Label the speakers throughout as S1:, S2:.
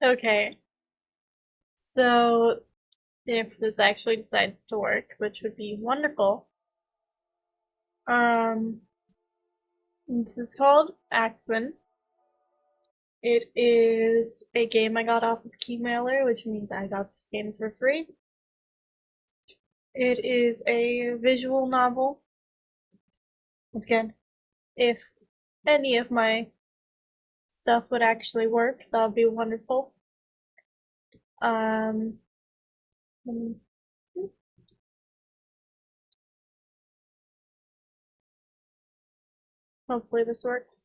S1: Okay, so if this actually decides to work, which would be wonderful, um, this is called AIXIN. It is a game I got off of Keymailer, which means I got this game for free. It is a visual novel. Once again, if any of my stuff would actually work, that would be wonderful. Um, Hopefully this works.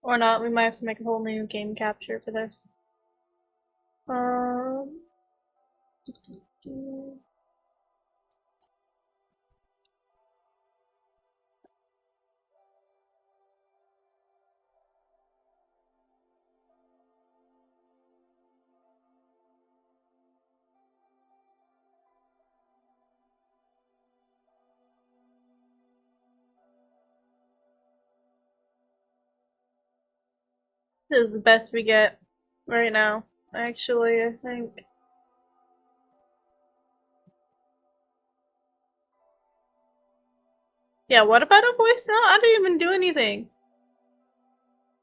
S1: Or not, we might have to make a whole new game capture for this. Um, This is the best we get right now, actually, I think. Yeah, what about a voice note? I didn't even do anything.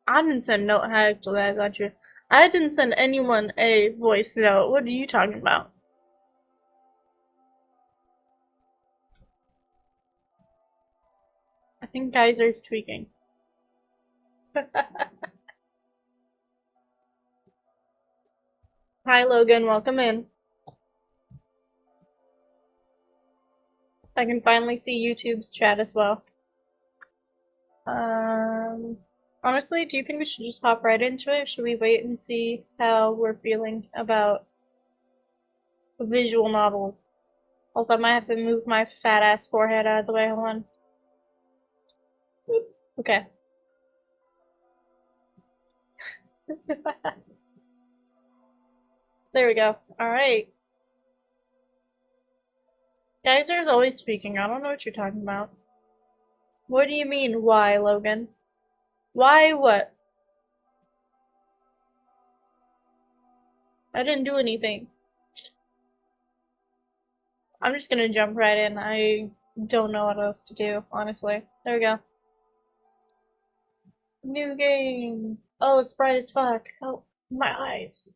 S1: I didn't send no, actually, I got you. I didn't send anyone a voice note. What are you talking about? I think Geyser's tweaking. Hi, Logan, welcome in. I can finally see YouTube's chat as well. Um, Honestly, do you think we should just hop right into it? Should we wait and see how we're feeling about a visual novel? Also, I might have to move my fat ass forehead out of the way. Hold on. Okay. There we go. Alright. Geyser's always speaking. I don't know what you're talking about. What do you mean, why, Logan? Why what? I didn't do anything. I'm just gonna jump right in. I don't know what else to do, honestly. There we go. New game. Oh, it's bright as fuck. Help. My eyes.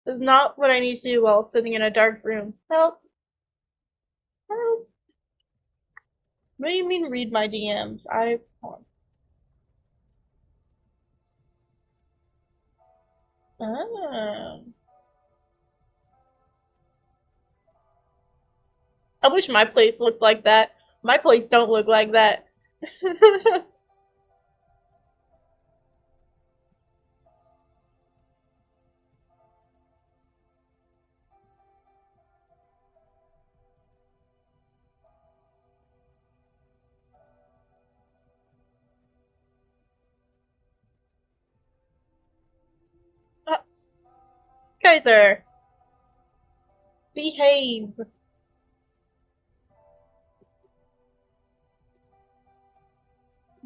S1: This is not what I need to do while sitting in a dark room. Help. Help. What do you mean read my DMs? Oh. I wish my place looked like that. My place don't look like that. uh, Kaiser, behave.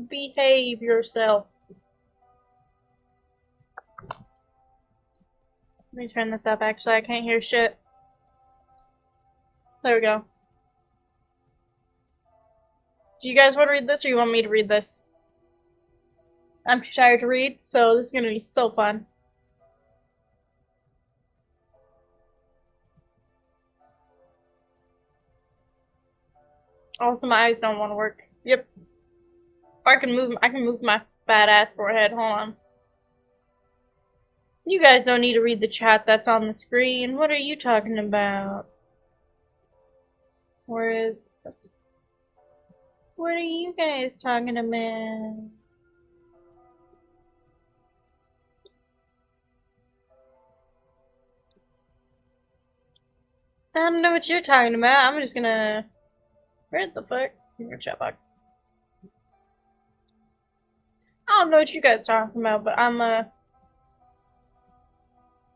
S1: Behave yourself. Let me turn this up, actually. I can't hear shit. There we go. Do you guys want to read this or you want me to read this? I'm too tired to read, so this is gonna be so fun. Also, my eyes don't want to work. Yep. Or I can move my fat ass forehead. Hold on. You guys don't need to read the chat that's on the screen. What are you talking about? Where is this? What are you guys talking about? I don't know what you're talking about. I'm just gonna. Where the fuck? In your chat box. I don't know what you guys are talking about, but I'm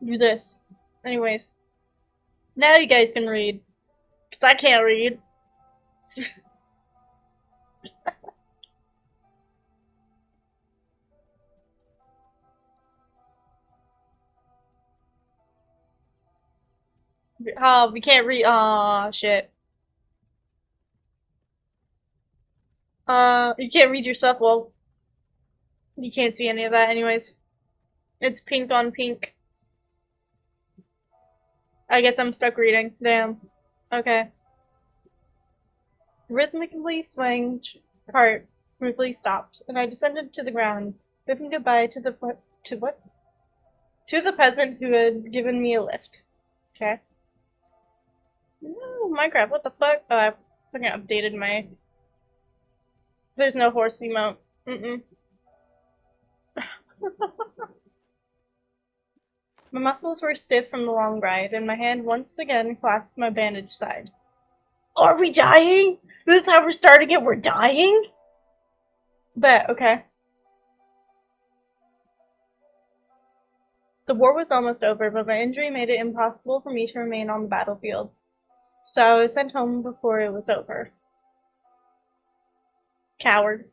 S1: do this. Anyways, now you guys can read. Because I can't read. Oh, we can't read. Aw, shit. You can't read yourself. Well, you can't see any of that anyways. It's pink on pink. I guess I'm stuck reading. Damn. Okay. Rhythmically swaying cart smoothly stopped, and I descended to the ground, bidding goodbye to the to what? To the peasant who had given me a lift. Okay. No, Minecraft, what the fuck? Oh, I fucking updated my. There's no horse emote. Mm-mm. My muscles were stiff from the long ride, and my hand once again clasped my bandaged side. Are we dying? This is how we're starting it? We're dying? Bet, okay. The war was almost over, but my injury made it impossible for me to remain on the battlefield. So I was sent home before it was over. Coward.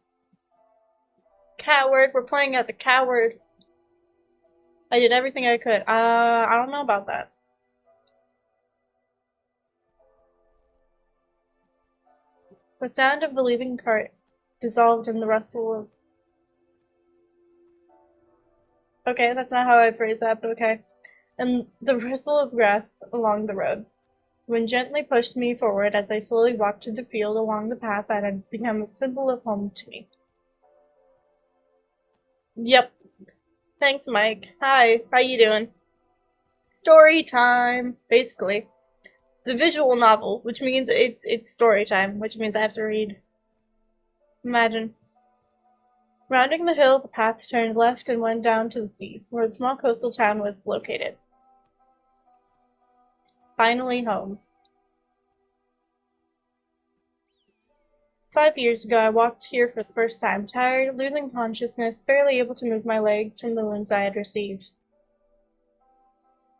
S1: Coward. We're playing as a coward. I did everything I could. I don't know about that. The sound of the leaving cart dissolved in the rustle of... Okay, that's not how I phrase that, but okay. And the rustle of grass along the road. Wind gently pushed me forward as I slowly walked to the field along the path that had become a symbol of home to me. Yep. Thanks, Mike. Hi, how you doing? Story time, basically. It's a visual novel, which means it's story time, which means I have to read. Imagine. Rounding the hill, the path turned left and went down to the sea, where the small coastal town was located. Finally home. 5 years ago, I walked here for the first time, tired, losing consciousness, barely able to move my legs from the wounds I had received.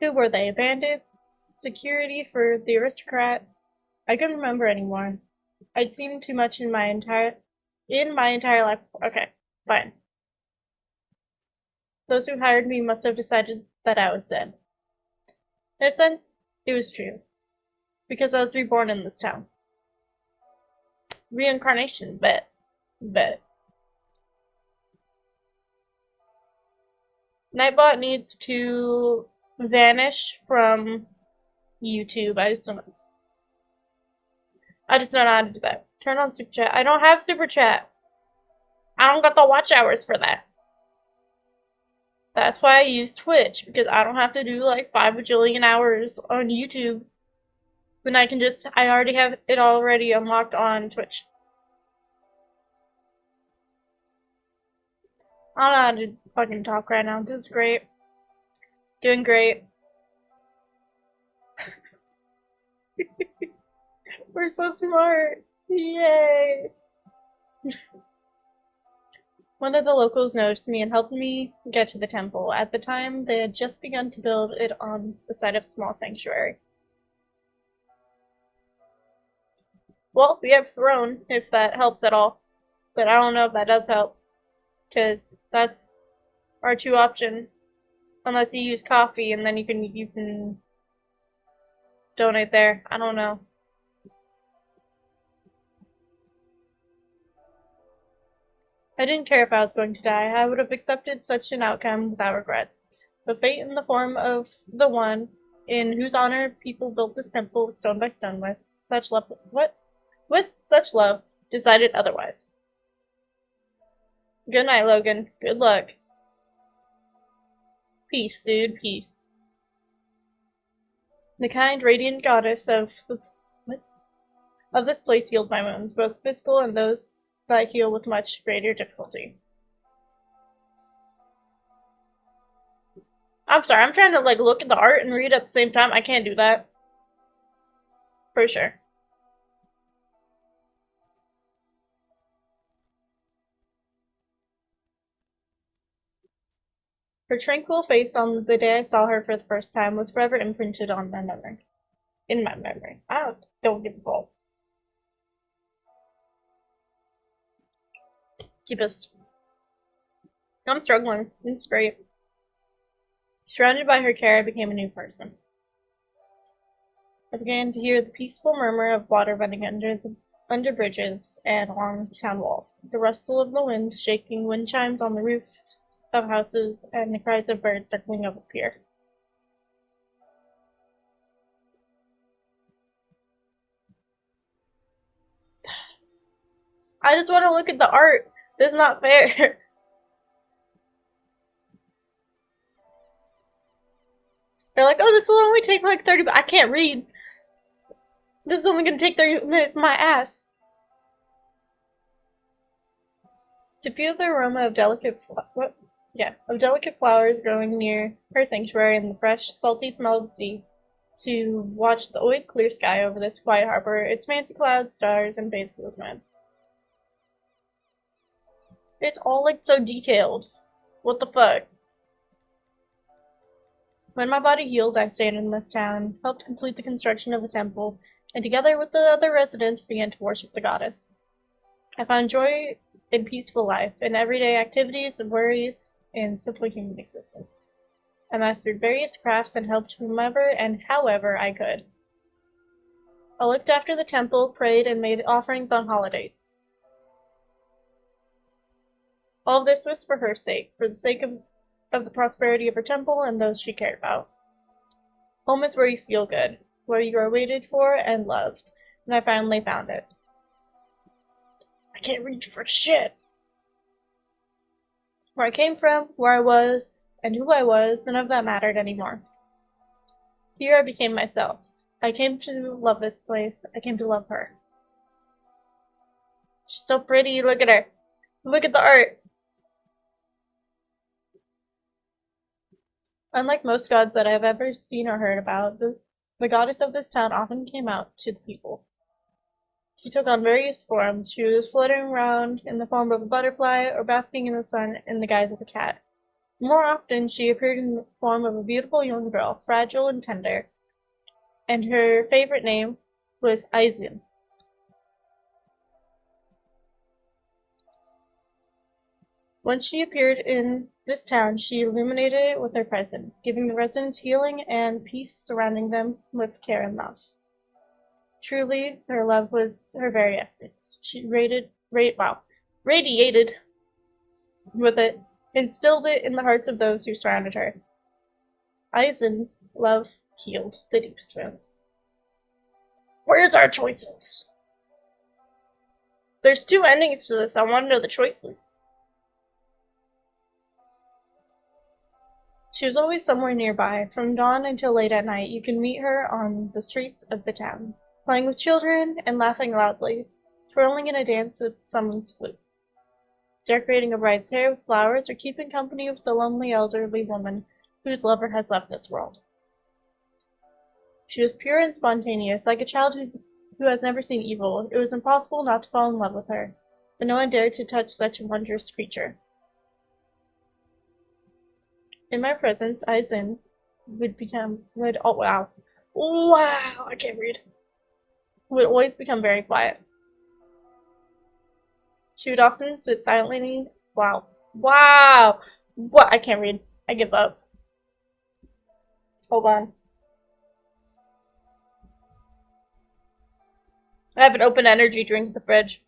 S1: Who were they? Bandits? Security for the aristocrat? I couldn't remember anymore. I'd seen too much in my entire life. Okay, fine. Those who hired me must have decided that I was dead. In a sense, it was true, because I was reborn in this town. Reincarnation, bet. Nightbot needs to vanish from YouTube. I just don't know how to do that. Turn on super chat. I don't have super chat. I don't got the watch hours for that. That's why I use Twitch, because I don't have to do like 5 bajillion hours on YouTube. When I already have it already unlocked on Twitch. I don't know how to fucking talk right now. This is great. Doing great. We're so smart. Yay. One of the locals noticed me and helped me get to the temple. At the time, they had just begun to build it on the site of a small sanctuary. Well, we have throne, if that helps at all. But I don't know if that does help. Because that's our 2 options. Unless you use coffee and then you can donate there. I don't know. I didn't care if I was going to die. I would have accepted such an outcome without regrets. But fate in the form of the one in whose honor people built this temple stone by stone with such love decided otherwise. Good night, Logan. Good luck. Peace, dude. Peace. The kind, radiant goddess of this place healed my wounds, both physical and those that heal with much greater difficulty. I'm sorry, I'm trying to like look at the art and read at the same time. I can't do that. For sure. Her tranquil face on the day I saw her for the first time was forever imprinted on my memory. In my memory. I don't give a fuck. Keep us. I'm struggling. It's great. Surrounded by her care, I became a new person. I began to hear the peaceful murmur of water running under bridges and along town walls, the rustle of the wind shaking wind chimes on the roofs of houses, and the cries of birds circling over the pier. I just want to look at the art. This is not fair. They're like, oh, this will only take like 30 minutes. I can't read. This is only going to take 30 minutes, my ass. To feel the aroma of delicate flowers growing near her sanctuary and the fresh, salty smell of the sea. To watch the always clear sky over this quiet harbor, its fancy clouds, stars, and faces of men. It's all like so detailed. What the fuck? When my body healed, I stayed in this town, helped complete the construction of the temple, and together with the other residents began to worship the goddess. I found joy in peaceful life, in everyday activities and worries, in simple human existence. I mastered various crafts and helped whomever and however I could. I looked after the temple, prayed, and made offerings on holidays. All this was for her sake, for the sake of the prosperity of her temple and those she cared about. Home is where you feel good, where you are waited for and loved, and I finally found it. I can't reach for shit. Where I came from, where I was, and who I was, none of that mattered anymore. Here I became myself. I came to love this place. I came to love her. She's so pretty. Look at her. Look at the art. Unlike most gods that I have ever seen or heard about, the goddess of this town often came out to the people. She took on various forms. She was fluttering around in the form of a butterfly or basking in the sun in the guise of a cat. More often, she appeared in the form of a beautiful young girl, fragile and tender, and her favorite name was AIXIN. Once she appeared in this town, she illuminated it with her presence, giving the residents healing and peace, surrounding them with care and love. Truly, her love was her very essence. She radiated with it, instilled it in the hearts of those who surrounded her. AIXIN's love healed the deepest wounds. Where's our choices? There's 2 endings to this. I want to know the choices. She was always somewhere nearby. From dawn until late at night, you can meet her on the streets of the town, playing with children and laughing loudly, twirling in a dance with someone's flute, decorating a bride's hair with flowers, or keeping company with the lonely elderly woman whose lover has left this world. She was pure and spontaneous, like a child who has never seen evil. It was impossible not to fall in love with her, but no one dared to touch such a wondrous creature. In my presence, AIXIN would always become very quiet. She would often sit silently. What? I can't read. I give up. Hold on. I have an open energy drink in the fridge.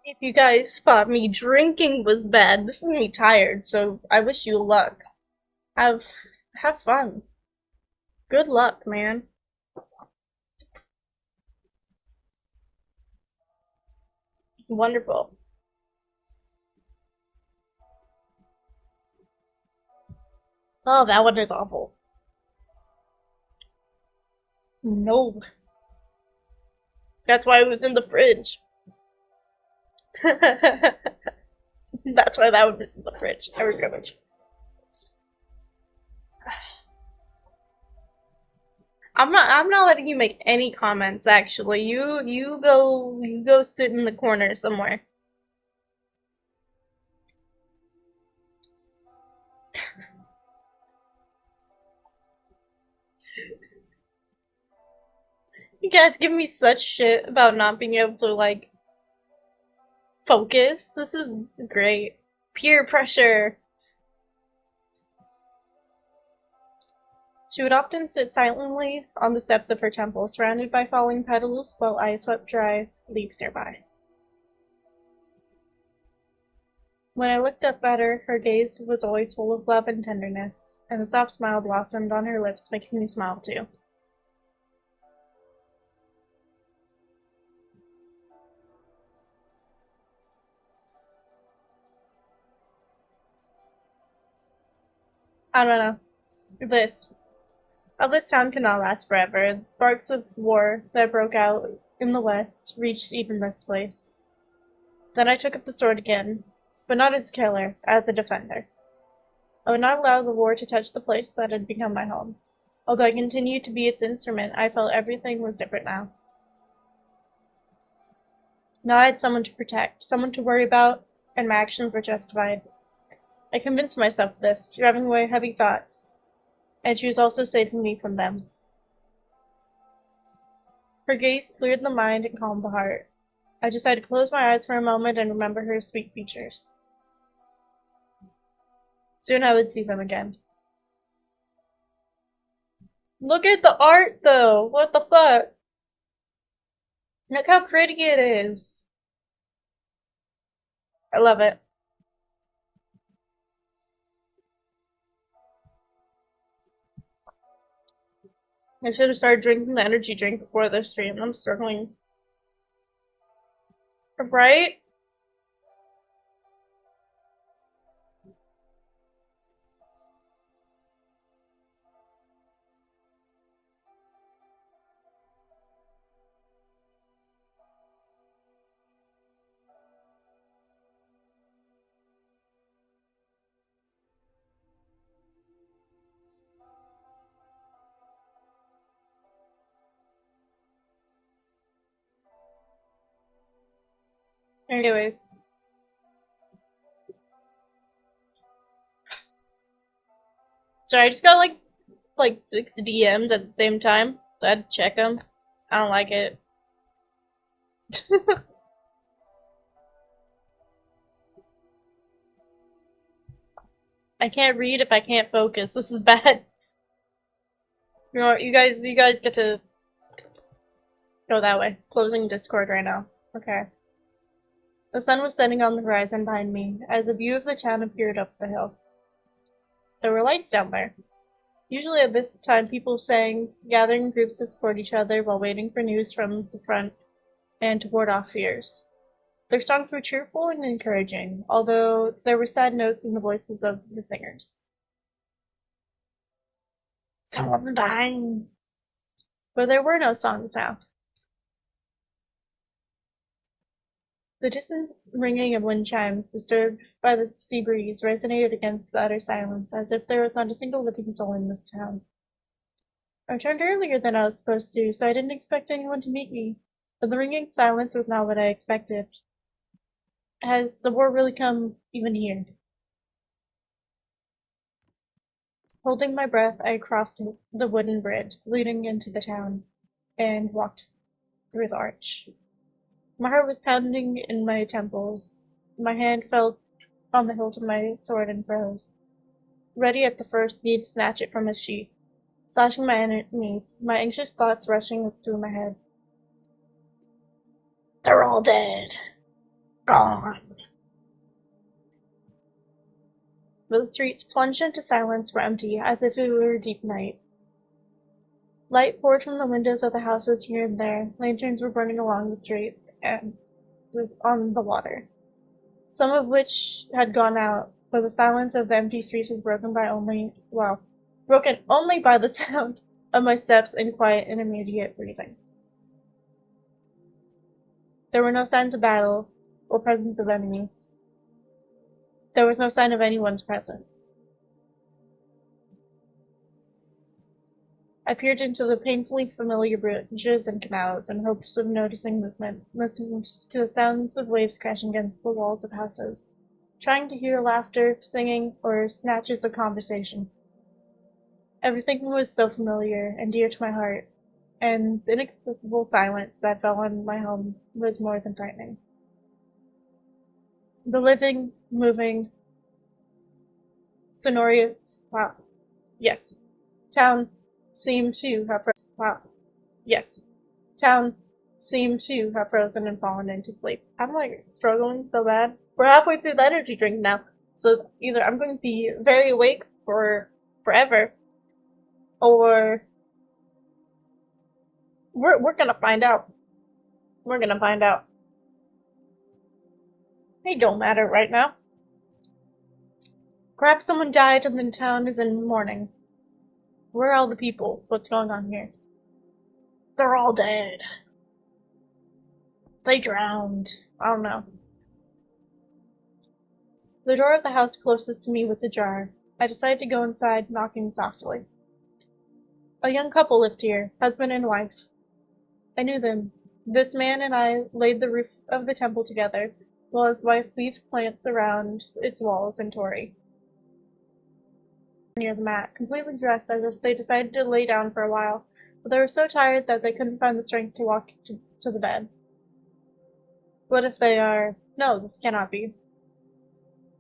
S1: If you guys thought me drinking was bad, this is me tired, so I wish you luck. Have fun. Good luck, man. It's wonderful. Oh, that one is awful. No. That's why it was in the fridge. That's why that one was in the fridge. I regret my choices. I'm not letting you make any comments, actually. You go sit in the corner somewhere. You guys give me such shit about not being able to, like, focus. This is great. Peer pressure. She would often sit silently on the steps of her temple, surrounded by falling petals, while I swept dry leaves nearby. When I looked up at her, her gaze was always full of love and tenderness, and a soft smile blossomed on her lips, making me smile too. I don't know. This this town cannot last forever. The sparks of war that broke out in the west reached even this place. Then I took up the sword again, but not as a killer, as a defender. I would not allow the war to touch the place that had become my home. Although I continued to be its instrument, I felt everything was different now. Now I had someone to protect, someone to worry about, and my actions were justified. I convinced myself of this, driving away heavy thoughts, and she was also saving me from them. Her gaze cleared the mind and calmed the heart. I decided to close my eyes for a moment and remember her sweet features. Soon I would see them again. Look at the art, though! What the fuck? Look how pretty it is! I love it. I should have started drinking the energy drink before this stream. I'm struggling. Right? Anyways. Sorry, I just got like 6 DMs at the same time, so I had to check them. I don't like it. I can't read if I can't focus. This is bad. You know what, you guys get to go that way. Closing Discord right now. Okay. The sun was setting on the horizon behind me, as a view of the town appeared up the hill. There were lights down there. Usually at this time people sang, gathering in groups to support each other while waiting for news from the front and to ward off fears. Their songs were cheerful and encouraging, although there were sad notes in the voices of the singers. Someone's dying! But there were no songs now. The distant ringing of wind chimes, disturbed by the sea breeze, resonated against the utter silence, as if there was not a single living soul in this town. I returned earlier than I was supposed to, so I didn't expect anyone to meet me, but the ringing silence was not what I expected. Has the war really come even here? Holding my breath, I crossed the wooden bridge leading into the town, and walked through the arch. My heart was pounding in my temples. My hand fell on the hilt of my sword and froze, ready at the first need to snatch it from its sheath, slashing my enemies, my anxious thoughts rushing through my head. They're all dead. Gone. But the streets, plunged into silence, were empty, as if it were deep night. Light poured from the windows of the houses here and there. Lanterns were burning along the streets and on the water, some of which had gone out, but the silence of the empty streets was broken only by the sound of my steps and quiet and immediate breathing. There were no signs of battle or presence of enemies. There was no sign of anyone's presence. I peered into the painfully familiar bridges and canals in hopes of noticing movement, listened to the sounds of waves crashing against the walls of houses, trying to hear laughter, singing, or snatches of conversation. Everything was so familiar and dear to my heart, and the inexplicable silence that fell on my home was more than frightening. The living, moving, sonorous, wow, yes, town seemed to have wow, yes, town seemed to have frozen and fallen into sleep. I'm like struggling so bad. We're halfway through the energy drink now, so either I'm going to be very awake for forever, or we're gonna find out. We're gonna find out. It don't matter right now. Perhaps someone died and the town is in mourning. Where are all the people? What's going on here? They're all dead. They drowned. I don't know. The door of the house closest to me was ajar. I decided to go inside, knocking softly. A young couple lived here, husband and wife. I knew them. This man and I laid the roof of the temple together, while his wife weaved plants around its walls and Tori near the mat, completely dressed as if they decided to lay down for a while, but they were so tired that they couldn't find the strength to walk to the bed. What if they are... No, this cannot be.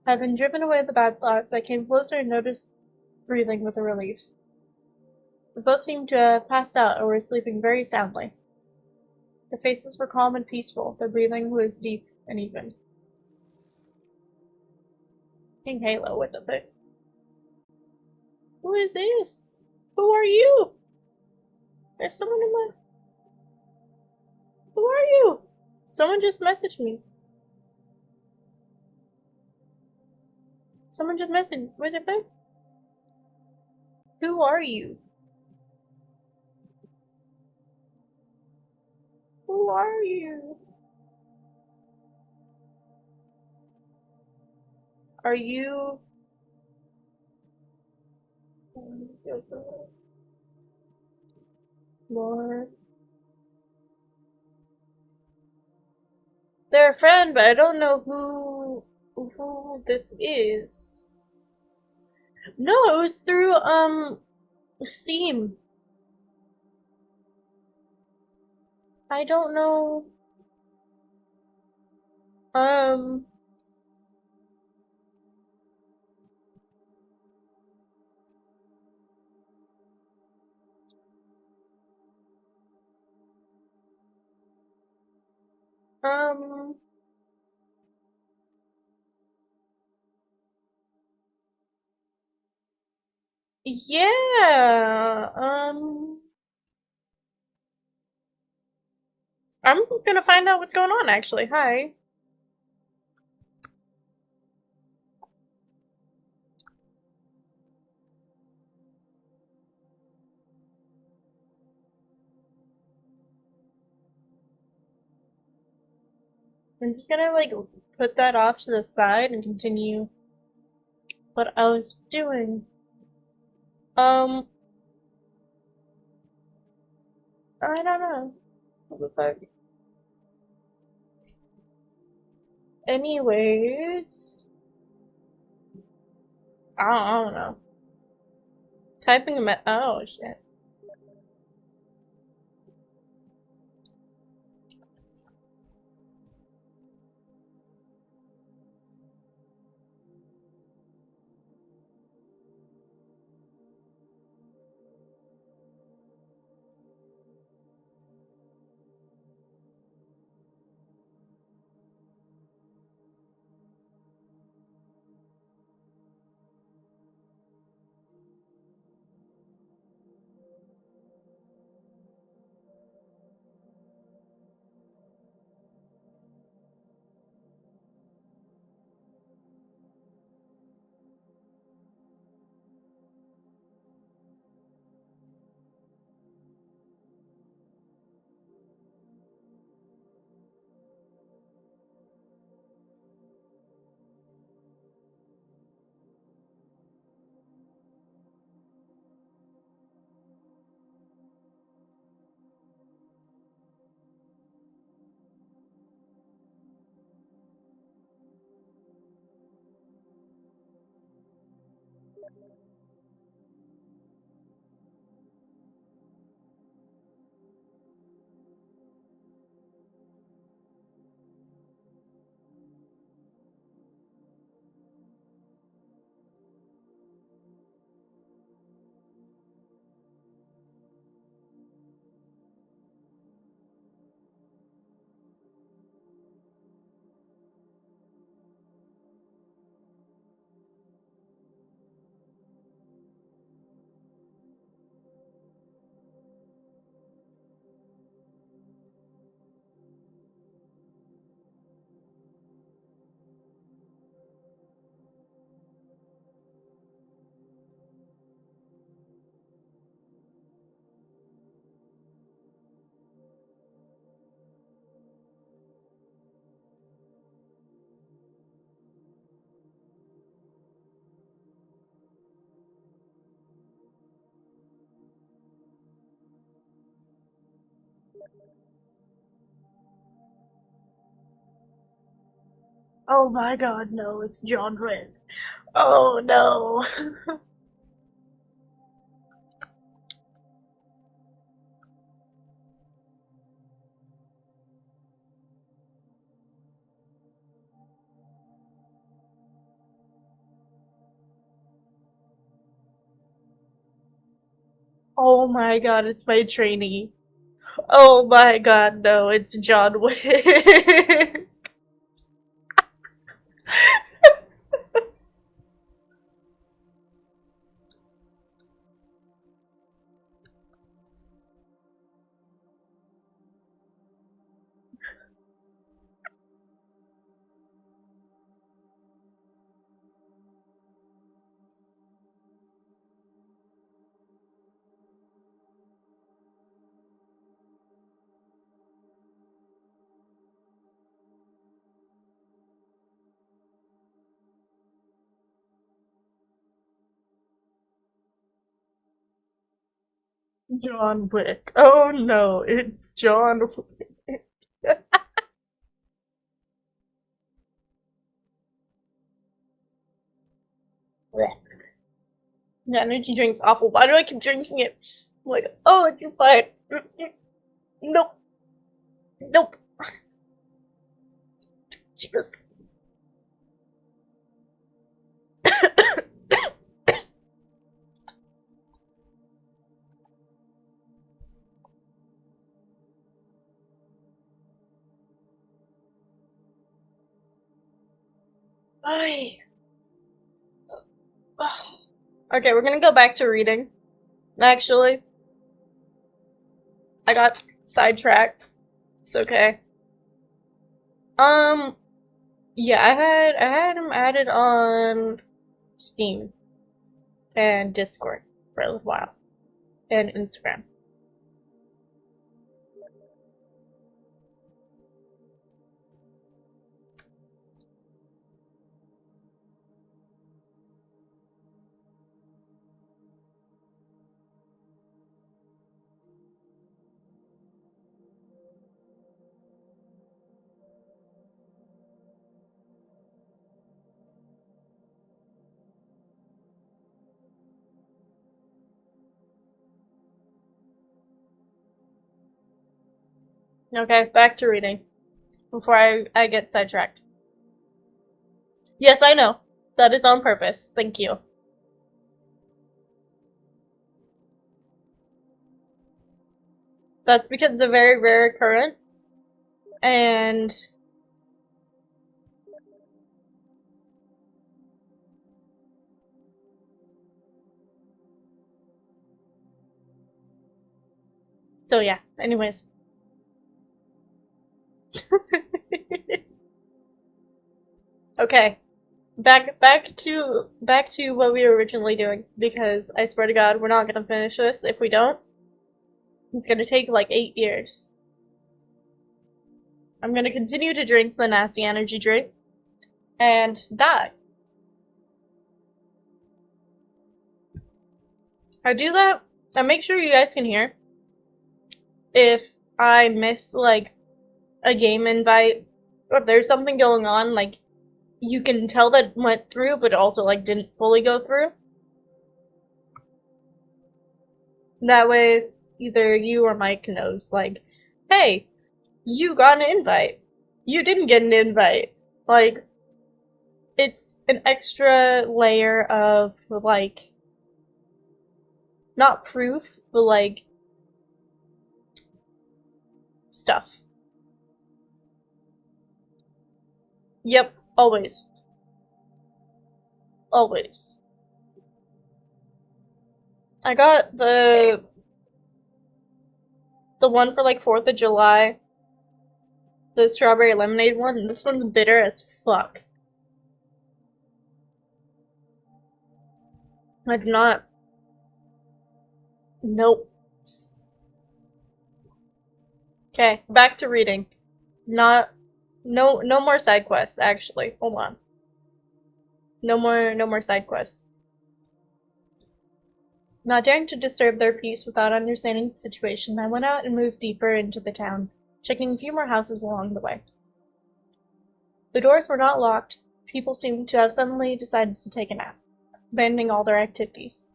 S1: Having driven away the bad thoughts, I came closer and noticed breathing with a relief. They both seemed to have passed out or were sleeping very soundly. Their faces were calm and peaceful, their breathing was deep and even. King Halo, what the fuck? Who is this? Who are you? There's someone in my... Who are you? Someone just messaged me. Someone just messaged me. What the fuck? Who are you? Who are you? Are you... More... They're a friend, but I don't know who this is. No, it was through Steam. I don't know. Um um yeah. I'm gonna find out what's going on actually. Hi. I'm just gonna like put that off to the side and continue what I was doing. Um I don't know. What the fuck? Anyways, I don't know. Typing a oh shit. Oh my god, no, it's John Wick. Oh no. Oh my god, it's my trainee. Oh my god, no, it's John Wick. John Wick. Oh no, it's John Wick. The energy drink's awful. Why do I keep drinking it? I'm like, oh, it's fine. Nope. Nope. Cheers. Ay. Okay, we're gonna go back to reading. Actually, I got sidetracked. It's okay. Um, yeah, I had him added on Steam and Discord for a little while, and Instagram. Okay, back to reading before I get sidetracked. Yes, I know. That is on purpose. Thank you. That's because it's a very rare occurrence, and so yeah. Anyways. Okay. Back to what we were originally doing, because I swear to God, we're not gonna finish this. If we don't, it's gonna take like 8 years. I'm gonna continue to drink the nasty energy drink and die. I do that. I make sure you guys can hear. If I miss like a game invite, or if there's something going on, like you can tell that went through, but also like didn't fully go through. That way, either you or Mike knows, like, hey, you got an invite. You didn't get an invite. Like, it's an extra layer of, like, not proof, but, like, stuff. Yep, always. Always. I got the one for, like, 4th of July. The strawberry lemonade one. This one's bitter as fuck. I do not. Nope. Okay, back to reading. Not. No more side quests, actually. Hold on. No more side quests. Not daring to disturb their peace without understanding the situation, I went out and moved deeper into the town, checking a few more houses along the way. The doors were not locked. People seemed to have suddenly decided to take a nap, abandoning all their activities.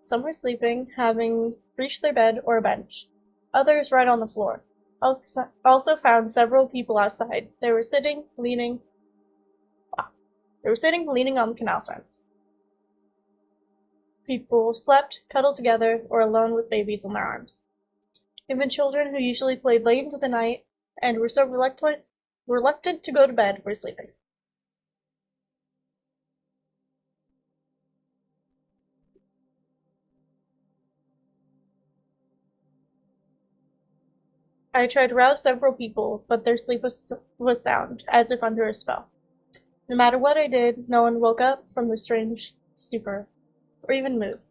S1: Some were sleeping, having reached their bed or a bench. Others right on the floor. Also found several people outside. They were sitting, leaning on the canal fence. People slept, cuddled together, or alone with babies in their arms. Even children who usually played late into the night and were so reluctant to go to bed were sleeping. I tried to rouse several people, but their sleep was sound, as if under a spell. No matter what I did, no one woke up from the strange stupor, or even moved.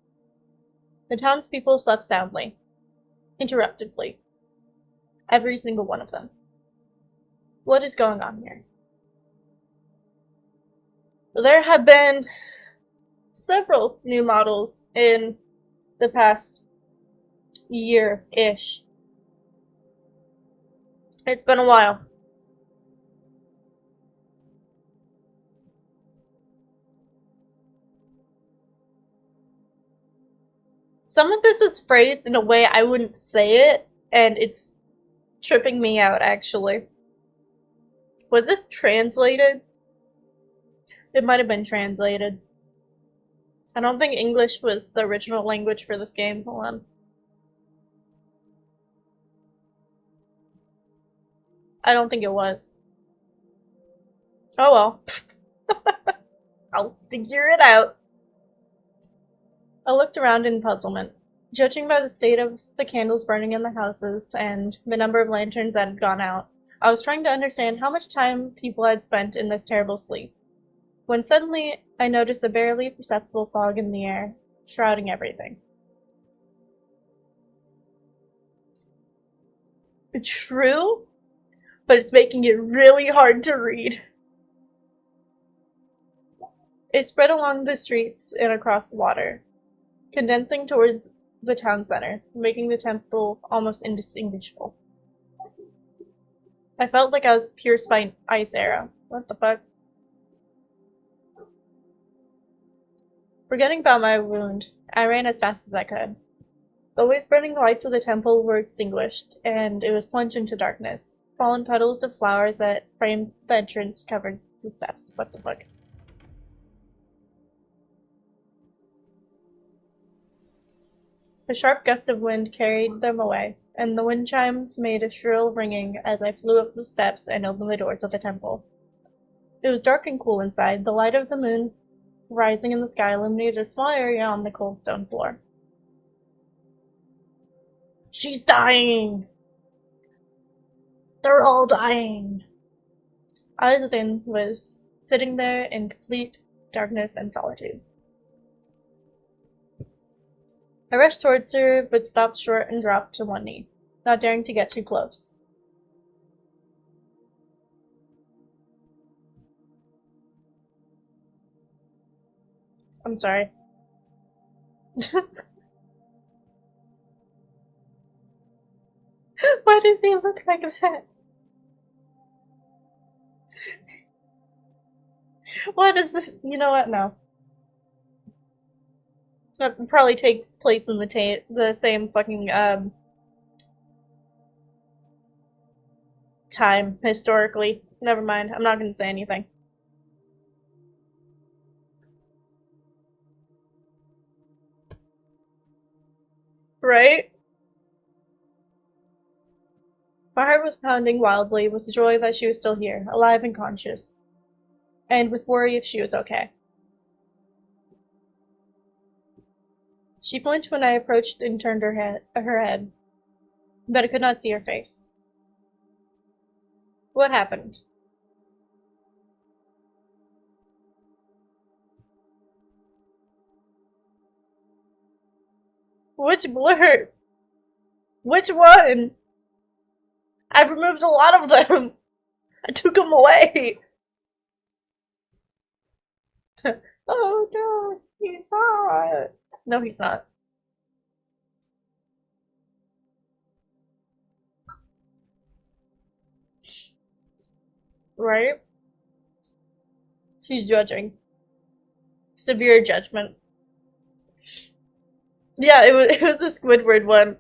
S1: The townspeople slept soundly, interruptedly. Every single one of them. What is going on here? There have been several new models in the past year-ish. It's been a while. Some of this is phrased in a way I wouldn't say it, and it's tripping me out, actually. Was this translated? It might have been translated. I don't think English was the original language for this game. Hold on. I don't think it was. Oh well. I'll figure it out. I looked around in puzzlement. Judging by the state of the candles burning in the houses and the number of lanterns that had gone out, I was trying to understand how much time people had spent in this terrible sleep, when suddenly I noticed a barely perceptible fog in the air, shrouding everything. True, but it's making it really hard to read. It spread along the streets and across the water, condensing towards the town center, making the temple almost indistinguishable. I felt like I was pierced by an ice arrow. What the fuck? Forgetting about my wound, I ran as fast as I could. The always burning lights of the temple were extinguished, and it was plunged into darkness. Fallen petals of flowers that framed the entrance covered the steps. What the fuck? A sharp gust of wind carried them away, and the wind chimes made a shrill ringing as I flew up the steps and opened the doors of the temple. It was dark and cool inside. The light of the moon rising in the sky illuminated a small area on the cold stone floor. She's dying! They're all dying! AIXIN was sitting there in complete darkness and solitude. I rushed towards her, but stopped short and dropped to one knee, not daring to get too close. I'm sorry. Why does he look like that? What is this? You know what? No. That probably takes place in the same fucking time historically. Never mind. I'm not gonna say anything. Right? My heart was pounding wildly with joy that she was still here, alive and conscious, and with worry if she was okay. She flinched when I approached and turned her head, but I could not see her face. What happened? Which blur? Which one? I've removed a lot of them. I took them away. Oh no, he's not. No, he's not. right? She's judging. Severe judgment. Yeah, it was the Squidward one.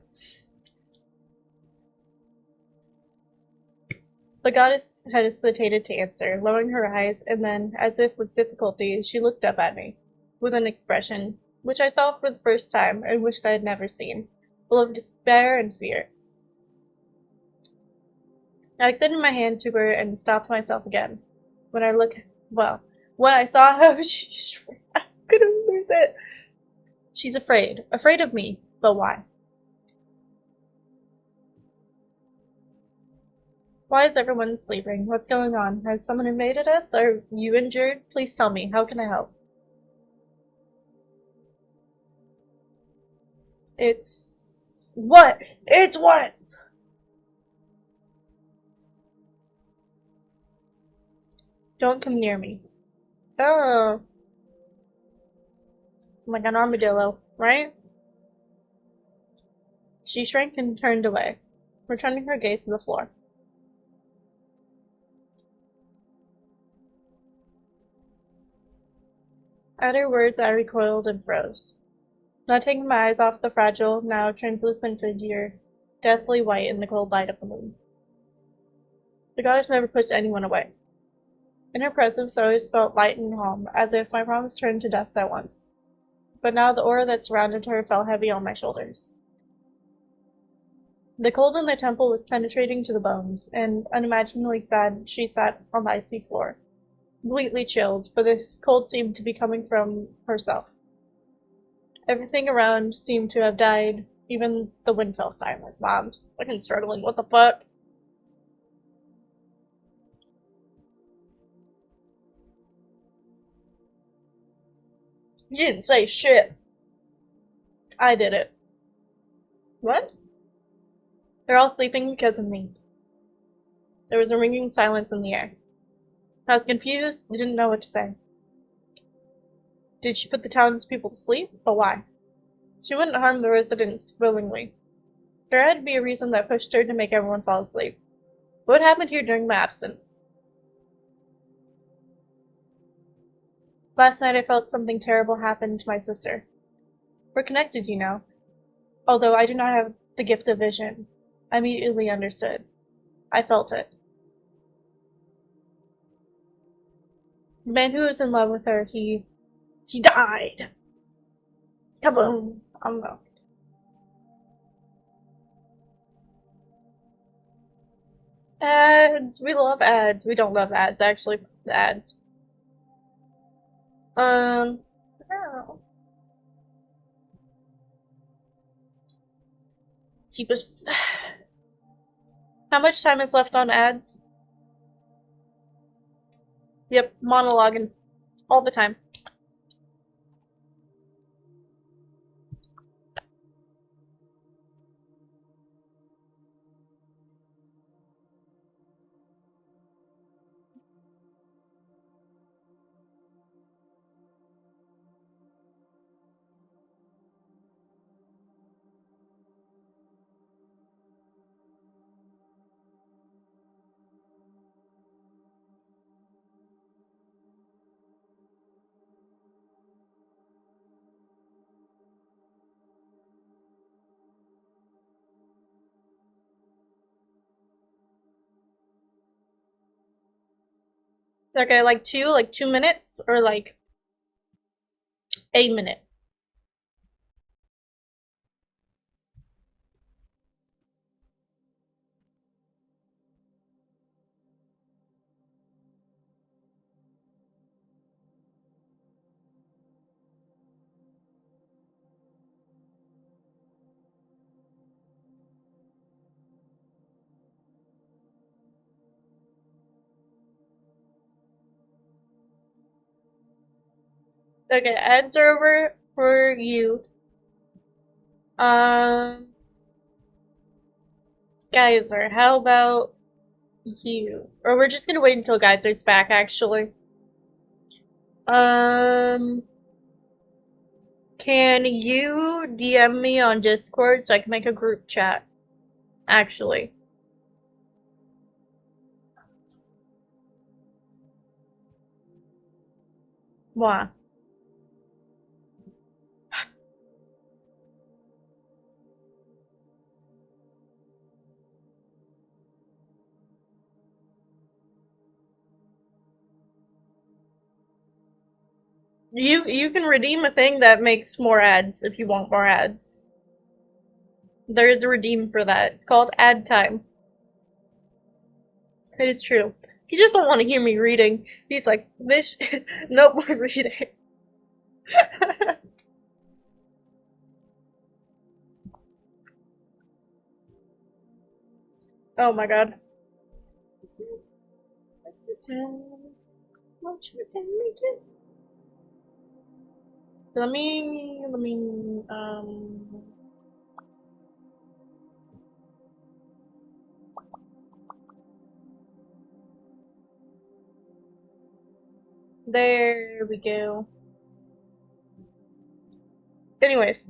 S1: The goddess hesitated to answer, lowering her eyes, and then, as if with difficulty, she looked up at me, with an expression, which I saw for the first time and wished I had never seen, full of despair and fear. I extended my hand to her and stopped myself again. When I looked, well, when I saw her, I couldn't lose it. She's afraid of me, but why? Why is everyone sleeping? What's going on? Has someone invaded us? Are you injured? Please tell me. How can I help? It's what? It's what? Don't come near me. Oh, like an armadillo, right? She shrank and turned away, returning her gaze to the floor. At her words, I recoiled and froze, not taking my eyes off the fragile, now translucent figure, deathly white in the cold light of the moon. The goddess never pushed anyone away. In her presence, I always felt light and calm, as if my problems turned to dust at once. But now the aura that surrounded her fell heavy on my shoulders. The cold in the temple was penetrating to the bones, and unimaginably sad she sat on the icy floor, completely chilled, but this cold seemed to be coming from herself. Everything around seemed to have died, even the wind fell silent. Mom's fucking struggling, what the fuck? You didn't say shit. I did it. What? They're all sleeping because of me. There was a ringing silence in the air. I was confused and didn't know what to say. Did she put the townspeople to sleep? But why? She wouldn't harm the residents willingly. There had to be a reason that pushed her to make everyone fall asleep. What happened here during my absence? Last night I felt something terrible happen to my sister. We're connected, you know. Although I do not have the gift of vision, I immediately understood. I felt it. The man who was in love with her, he died. Kaboom. Ads. We love ads. We don't love ads, actually. Ads. No. Keep us. How much time is left on ads? Yep, monologuing all the time. Okay, like 2 minutes, or like a minute. Okay, ads are over for you. Geyser, how about you? Or we're just gonna wait until Geyser's back, actually. Can you DM me on Discord so I can make a group chat? Actually. Moi. You can redeem a thing that makes more ads if you want more ads. There is a redeem for that. It's called ad time. It is true. He just don't want to hear me reading. He's like, this, no more reading. Oh my god. What's your time? What's your time? Let me, there we go. Anyways.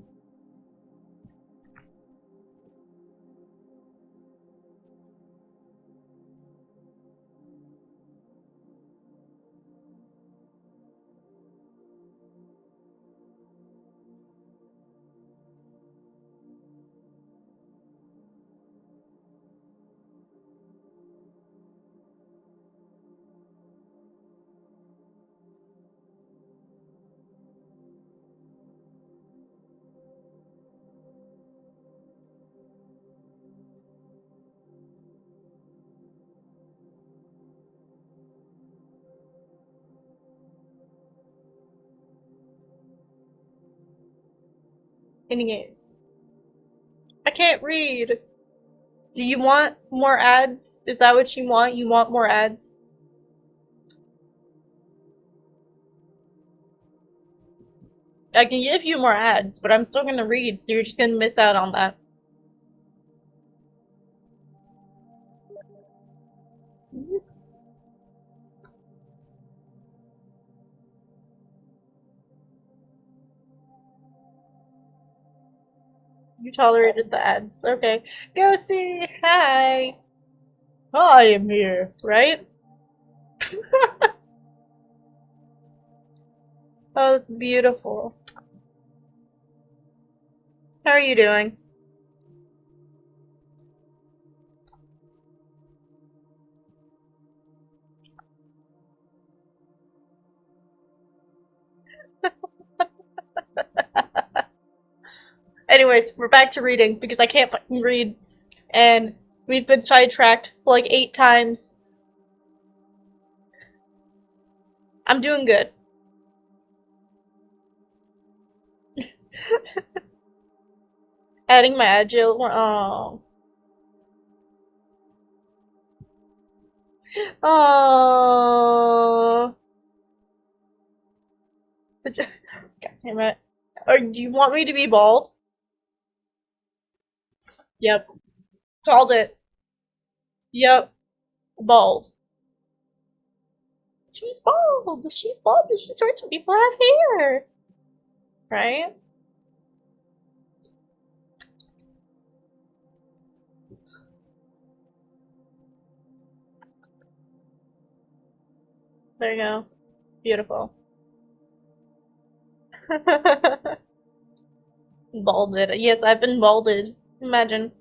S1: Anyways. I can't read. Do you want more ads? Is that what you want? You want more ads? I can give you more ads, but I'm still gonna read, so you're just gonna miss out on that. You tolerated the ads. Okay. Ghosty! Hi! I am here, right? Oh, it's beautiful. How are you doing? Anyways, we're back to reading because I can't fucking read. And we've been sidetracked like 8 times. I'm doing good. Adding my agile. Oh. Oh. God damn it. Or do you want me to be bald? Yep. Called it. Yep. Bald. She's bald. She's bald. She's certain people have hair. Right? There you go. Beautiful. Balded. Yes, I've been balded. Imagine.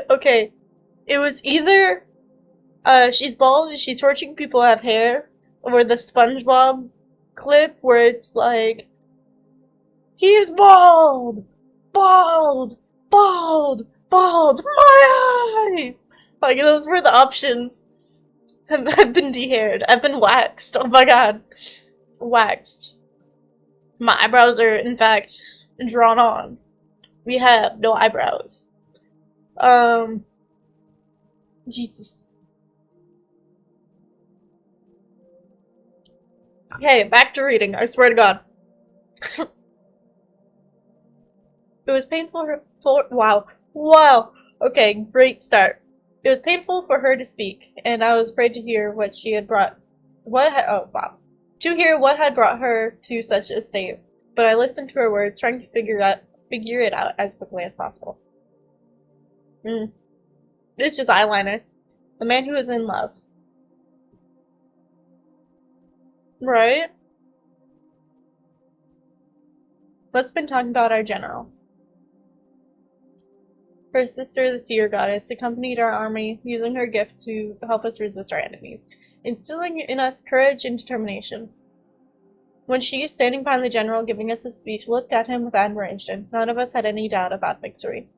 S1: Okay. It was either she's bald and she's torching people who have hair, or the SpongeBob clip where it's like, he's bald! Bald! Bald! Bald! My eyes! Like, those were the options. I've been de-haired. I've been waxed. Oh my god. Waxed. My eyebrows are, in fact, drawn on. We have no eyebrows. Jesus. Okay, back to reading. I swear to God. It was painful wow. Okay, great start. It was painful for her to speak, and I was afraid to hear what she had brought. Oh wow. To hear what had brought her to such a state. But I listened to her words, trying to figure figure it out as quickly as possible. It's just eyeliner. The man who is in love. Right? Must have been talking about our general. Her sister, the seer goddess, accompanied our army, using her gift to help us resist our enemies, instilling in us courage and determination. When she, standing behind the general giving us a speech, looked at him with admiration, none of us had any doubt about victory.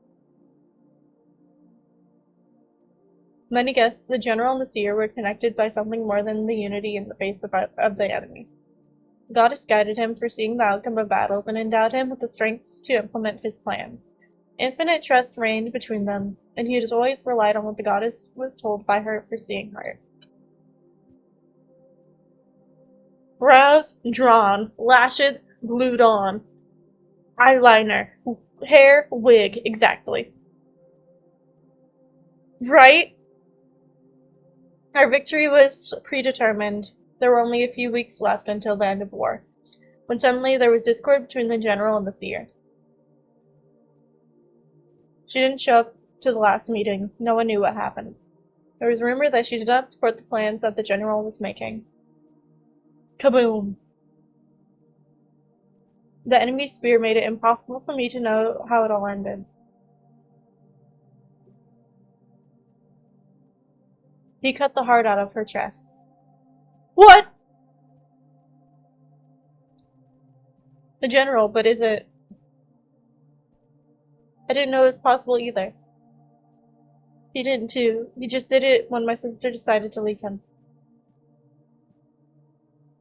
S1: Many guessed the general and the seer were connected by something more than the unity in the face of the enemy. The goddess guided him, foreseeing the outcome of battles, and endowed him with the strength to implement his plans. Infinite trust reigned between them, and he had always relied on what the goddess was told by her foreseeing heart. Brows drawn, lashes glued on, eyeliner, hair, wig, exactly. Right? Our victory was predetermined. There were only a few weeks left until the end of war, when suddenly there was discord between the general and the seer. She didn't show up to the last meeting. No one knew what happened. There was rumor that she did not support the plans that the general was making. Kaboom! The enemy's spear made it impossible for me to know how it all ended. He cut the heart out of her chest. What? The general, but is it? I didn't know it was possible either. He didn't too. He just did it when my sister decided to leave him.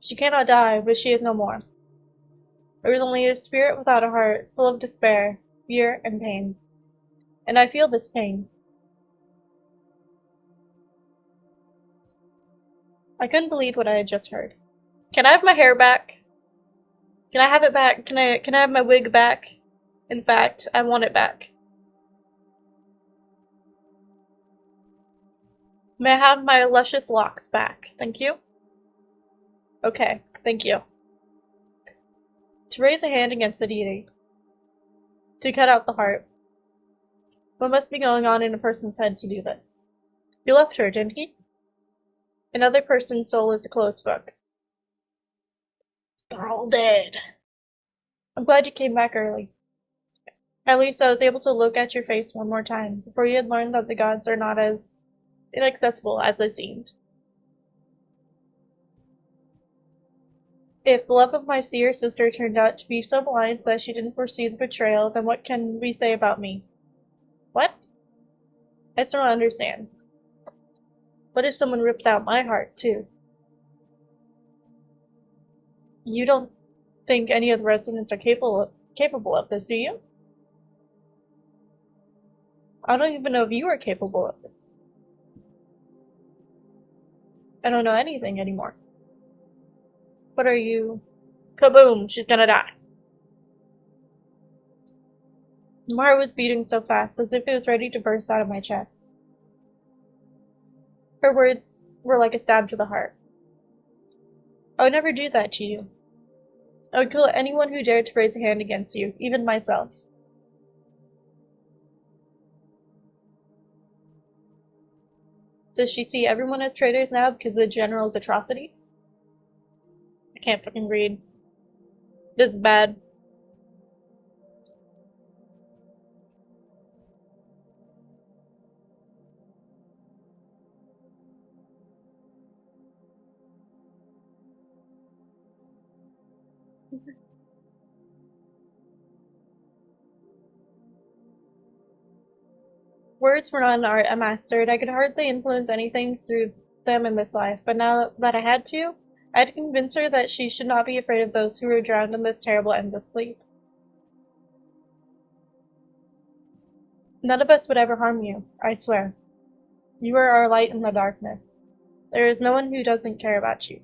S1: She cannot die, but she is no more. There was only a spirit without a heart, full of despair, fear, and pain. And I feel this pain. I couldn't believe what I had just heard. Can I have my hair back? Can I have it back? Can I have my wig back? In fact, I want it back. May I have my luscious locks back? Thank you. Okay, thank you. To raise a hand against the deity. To cut out the heart. What must be going on in a person's head to do this? He left her, didn't he? Another person's soul is a closed book. They're all dead. I'm glad you came back early. At least I was able to look at your face one more time, before you had learned that the gods are not as inaccessible as they seemed. If the love of my seer sister turned out to be so blind that she didn't foresee the betrayal, then what can we say about me? What? I still don't understand. What if someone rips out my heart, too? You don't think any of the residents are capable of this, do you? I don't even know if you are capable of this. I don't know anything anymore. What are you? Kaboom! She's gonna die. My heart was beating so fast, as if it was ready to burst out of my chest. Her words were like a stab to the heart. I would never do that to you. I would kill anyone who dared to raise a hand against you, even myself. Does she see everyone as traitors now because of the general's atrocities? I can't fucking read. This is bad. Words were not an art I mastered. I could hardly influence anything through them in this life, but now that I had to convince her that she should not be afraid of those who were drowned in this terrible endless sleep. None of us would ever harm you, I swear. You are our light in the darkness. There is no one who doesn't care about you.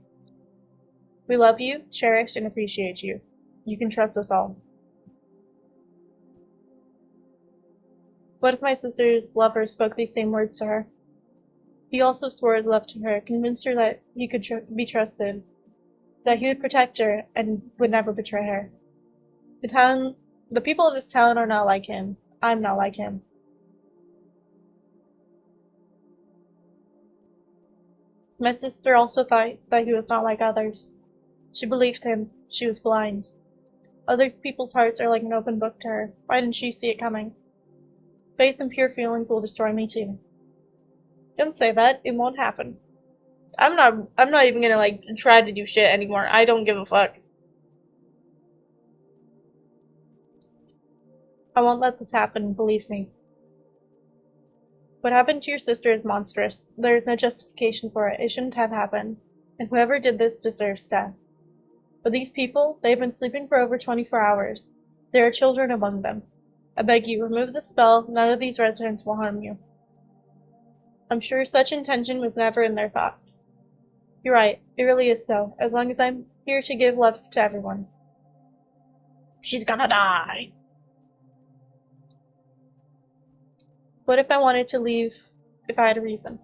S1: We love you, cherish, and appreciate you. You can trust us all. What if my sister's lover spoke these same words to her? He also swore his love to her, convinced her that he could be trusted, that he would protect her and would never betray her. The town The people of this town are not like him. I'm not like him. My sister also thought that he was not like others. She believed him. She was blind. Other people's hearts are like an open book to her. Why didn't she see it coming? Faith and pure feelings will destroy me too. Don't say that. It won't happen. I'm not even gonna, like, try to do shit anymore. I don't give a fuck. I won't let this happen, believe me. What happened to your sister is monstrous. There is no justification for it. It shouldn't have happened. And whoever did this deserves death. But these people, they've been sleeping for over 24 hours. There are children among them. I beg you, remove the spell. None of these residents will harm you. I'm sure such intention was never in their thoughts. You're right. It really is so. As long as I'm here to give love to everyone. She's gonna die. What if I wanted to leave if I had a reason?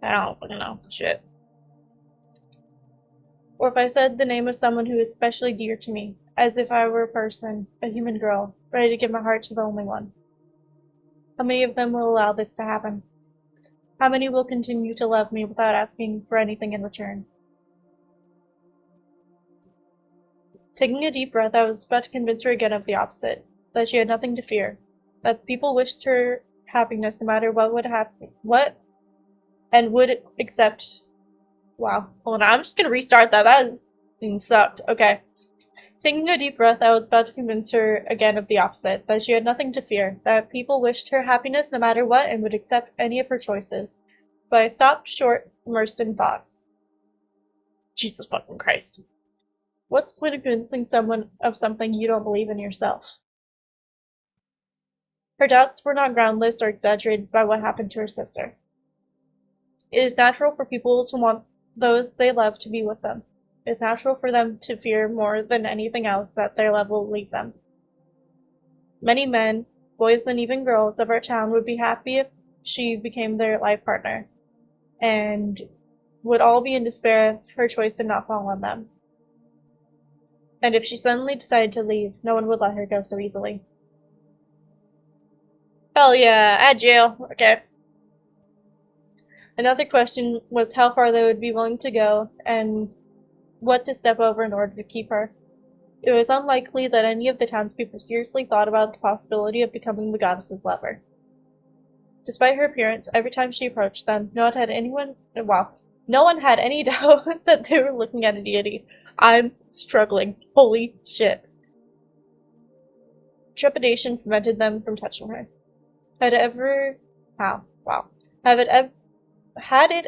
S1: I don't fucking know. Shit. Or if I said the name of someone who is especially dear to me, as if I were a person, a human girl, ready to give my heart to the only one. How many of them will allow this to happen? How many will continue to love me without asking for anything in return? Taking a deep breath, I was about to convince her again of the opposite, that she had nothing to fear, that people wished her happiness no matter what would happen, and would accept. Wow, hold on, I'm just gonna restart that. That sucked. Okay. Taking a deep breath, I was about to convince her again of the opposite, that she had nothing to fear, that people wished her happiness no matter what and would accept any of her choices. But I stopped short, immersed in thoughts. Jesus fucking Christ. What's the point of convincing someone of something you don't believe in yourself? Her doubts were not groundless or exaggerated by what happened to her sister. It is natural for people to want those they love to be with them. It is natural for them to fear more than anything else that their love will leave them. Many men, boys and even girls of our town would be happy if she became their life partner, and would all be in despair if her choice did not fall on them. And if she suddenly decided to leave, no one would let her go so easily. Hell yeah, at jail. Okay. Another question was how far they would be willing to go, and what to step over in order to keep her. It was unlikely that any of the townspeople seriously thought about the possibility of becoming the goddess's lover. Despite her appearance, every time she approached them, no one had any doubt that they were looking at a deity. I'm struggling. Holy shit. Trepidation prevented them from touching her. Had it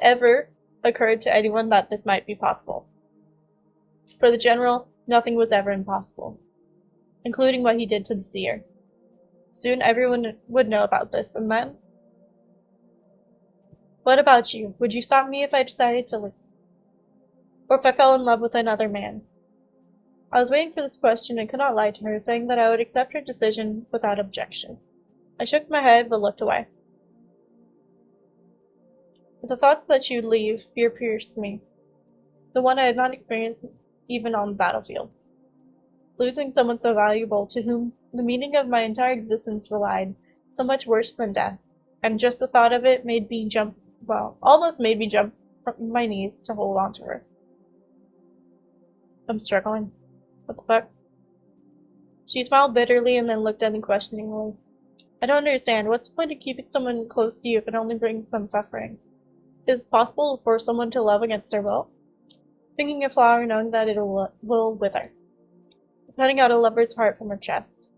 S1: ever occurred to anyone that this might be possible? For the general, nothing was ever impossible, including what he did to the seer. Soon everyone would know about this, and then? What about you? Would you stop me if I decided to leave? Or if I fell in love with another man? I was waiting for this question and could not lie to her, saying that I would accept her decision without objection. I shook my head but looked away. With the thoughts that she would leave, fear pierced me. The one I had not experienced even on the battlefields. Losing someone so valuable to whom the meaning of my entire existence relied, so much worse than death, and just the thought of it almost made me jump from my knees to hold on to her. I'm struggling. What the fuck? She smiled bitterly and then looked at me questioningly. I don't understand. What's the point of keeping someone close to you if it only brings them suffering? Is it possible to force someone to love against their will? Thinking a flower knowing that it will wither. Cutting out a lover's heart from her chest.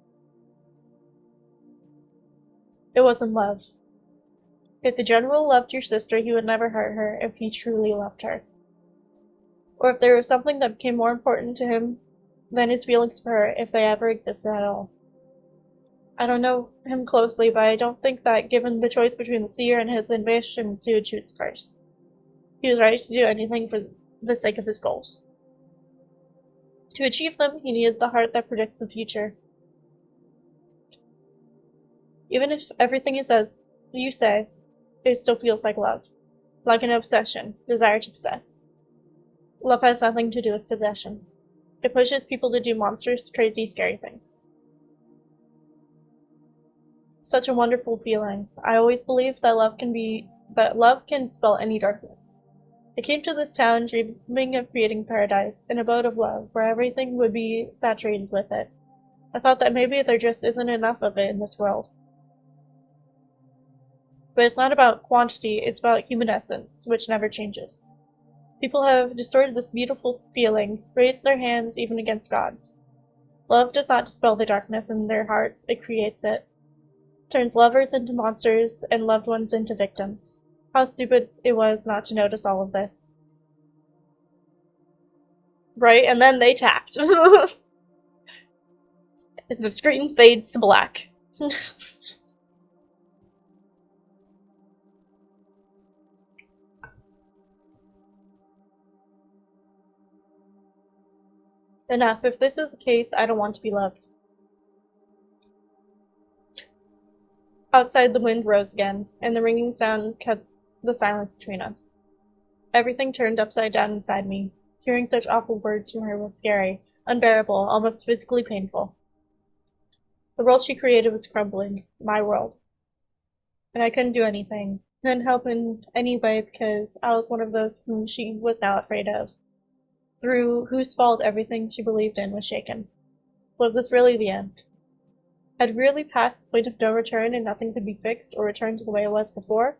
S1: It wasn't love. If the general loved your sister, he would never hurt her if he truly loved her. Or if there was something that became more important to him than his feelings for her, if they ever existed at all. I don't know him closely, but I don't think that given the choice between the seer and his ambitions, he would choose first. He was ready to do anything for the sake of his goals. To achieve them, he needed the heart that predicts the future. Even if everything is as you say, it still feels like love. Like an obsession, desire to possess. Love has nothing to do with possession. It pushes people to do monstrous, crazy, scary things. Such a wonderful feeling. I always believed that love can spell any darkness. I came to this town dreaming of creating paradise, an abode of love, where everything would be saturated with it. I thought that maybe there just isn't enough of it in this world. But it's not about quantity, it's about human essence, which never changes. People have distorted this beautiful feeling, raised their hands even against God's. Love does not dispel the darkness in their hearts, it creates it. Turns lovers into monsters and loved ones into victims. How stupid it was not to notice all of this. Right, and then they tapped. And the screen fades to black. Enough. If this is the case, I don't want to be loved. Outside, the wind rose again, and the ringing sound cut the silence between us. Everything turned upside down inside me. Hearing such awful words from her was scary, unbearable, almost physically painful. The world she created was crumbling, my world. And I couldn't do anything. Couldn't help in any way because I was one of those whom she was now afraid of, through whose fault everything she believed in was shaken. Was this really the end? Had really passed the point of no return and nothing could be fixed or returned to the way it was before?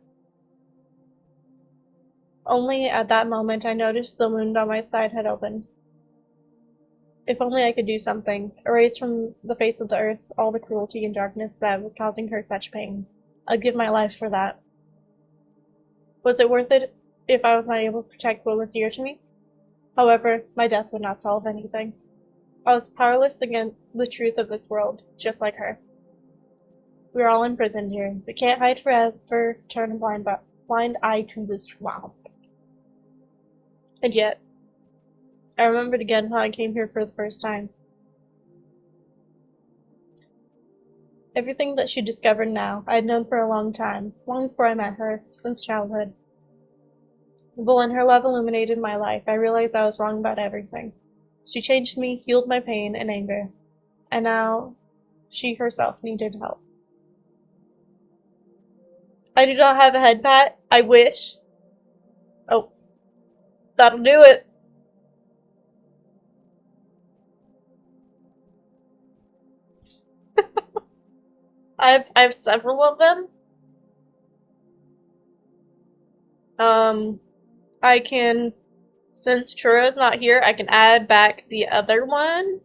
S1: Only at that moment I noticed the wound on my side had opened. If only I could do something, erase from the face of the earth all the cruelty and darkness that was causing her such pain. I'd give my life for that. Was it worth it if I was not able to protect what was dear to me? However, my death would not solve anything. I was powerless against the truth of this world, just like her. We are all imprisoned here. We can't hide forever, turn a blind eye to this truth. And yet, I remembered again how I came here for the first time. Everything that she discovered now, I had known for a long time, long before I met her, since childhood. But when her love illuminated my life, I realized I was wrong about everything. She changed me, healed my pain and anger, and now she herself needed help. I do not have a head pat. I wish. Oh, that'll do it. I have several of them. I can, since Chura's not here, I can add back the other one.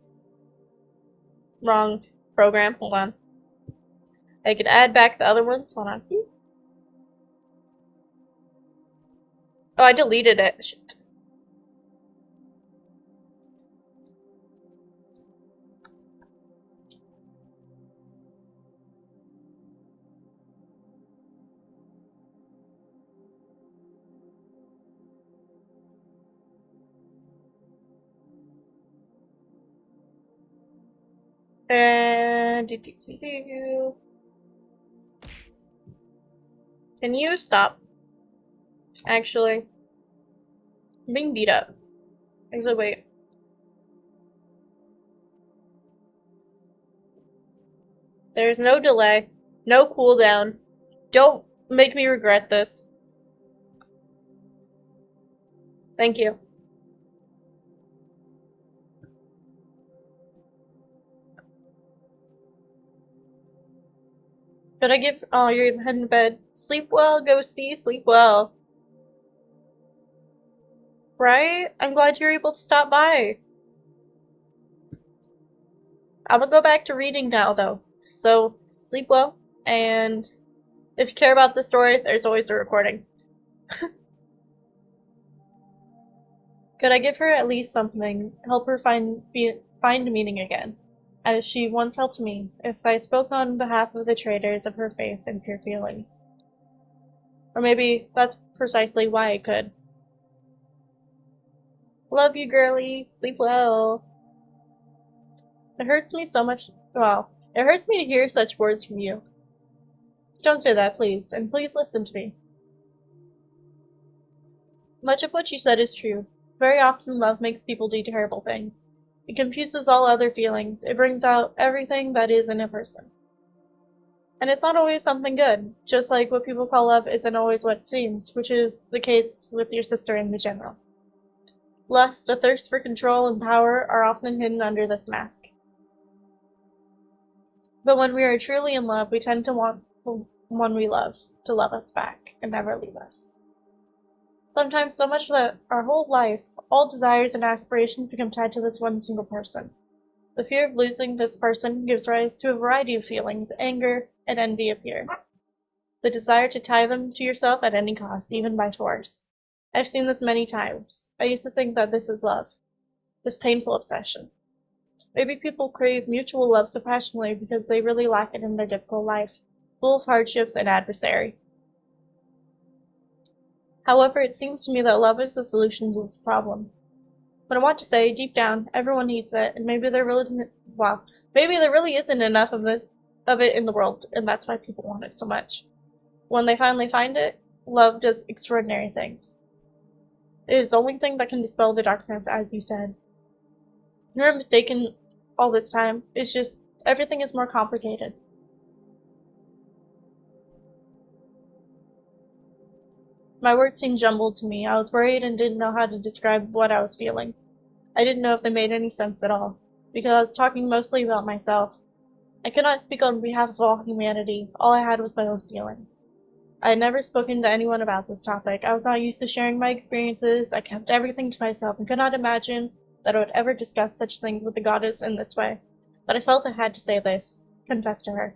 S1: Wrong program, hold on. I can add back the other ones, hold on. Oh, I deleted it. Shit. And can you stop? Actually, I'm being beat up. Actually, wait. There's no delay, no cooldown. Don't make me regret this. Thank you. Should I give? Oh, you're heading to bed. Sleep well, Ghosty. Sleep well. Right? I'm glad you're able to stop by. I'm gonna go back to reading now, though. So, sleep well, and if you care about the story, there's always a recording. Could I give her at least something, help her find meaning again, as she once helped me, if I spoke on behalf of the traitors of her faith and pure feelings? Or maybe that's precisely why I could. Love you, girlie. Sleep well. It hurts me so much. Well, it hurts me to hear such words from you. Don't say that, please, and please listen to me. Much of what you said is true. Very often love makes people do terrible things. It confuses all other feelings. It brings out everything that is in a person. And it's not always something good, just like what people call love isn't always what it seems, which is the case with your sister in the general. Lust, a thirst for control and power are often hidden under this mask. But when we are truly in love, we tend to want the one we love to love us back and never leave us. Sometimes so much that our whole life, all desires and aspirations become tied to this one single person. The fear of losing this person gives rise to a variety of feelings. Anger and envy appear. The desire to tie them to yourself at any cost, even by force. I've seen this many times. I used to think that this is love, this painful obsession. Maybe people crave mutual love so passionately because they really lack it in their difficult life, full of hardships and adversary. However, it seems to me that love is the solution to this problem. But I want to say, deep down, everyone needs it, and maybe there really isn't enough of it in the world, and that's why people want it so much. When they finally find it, love does extraordinary things. It is the only thing that can dispel the darkness, as you said. You were mistaken all this time. It's just, everything is more complicated. My words seemed jumbled to me. I was worried and didn't know how to describe what I was feeling. I didn't know if they made any sense at all, because I was talking mostly about myself. I could not speak on behalf of all humanity. All I had was my own feelings. I had never spoken to anyone about this topic. I was not used to sharing my experiences. I kept everything to myself and could not imagine that I would ever discuss such things with the goddess in this way. But I felt I had to say this, confess to her.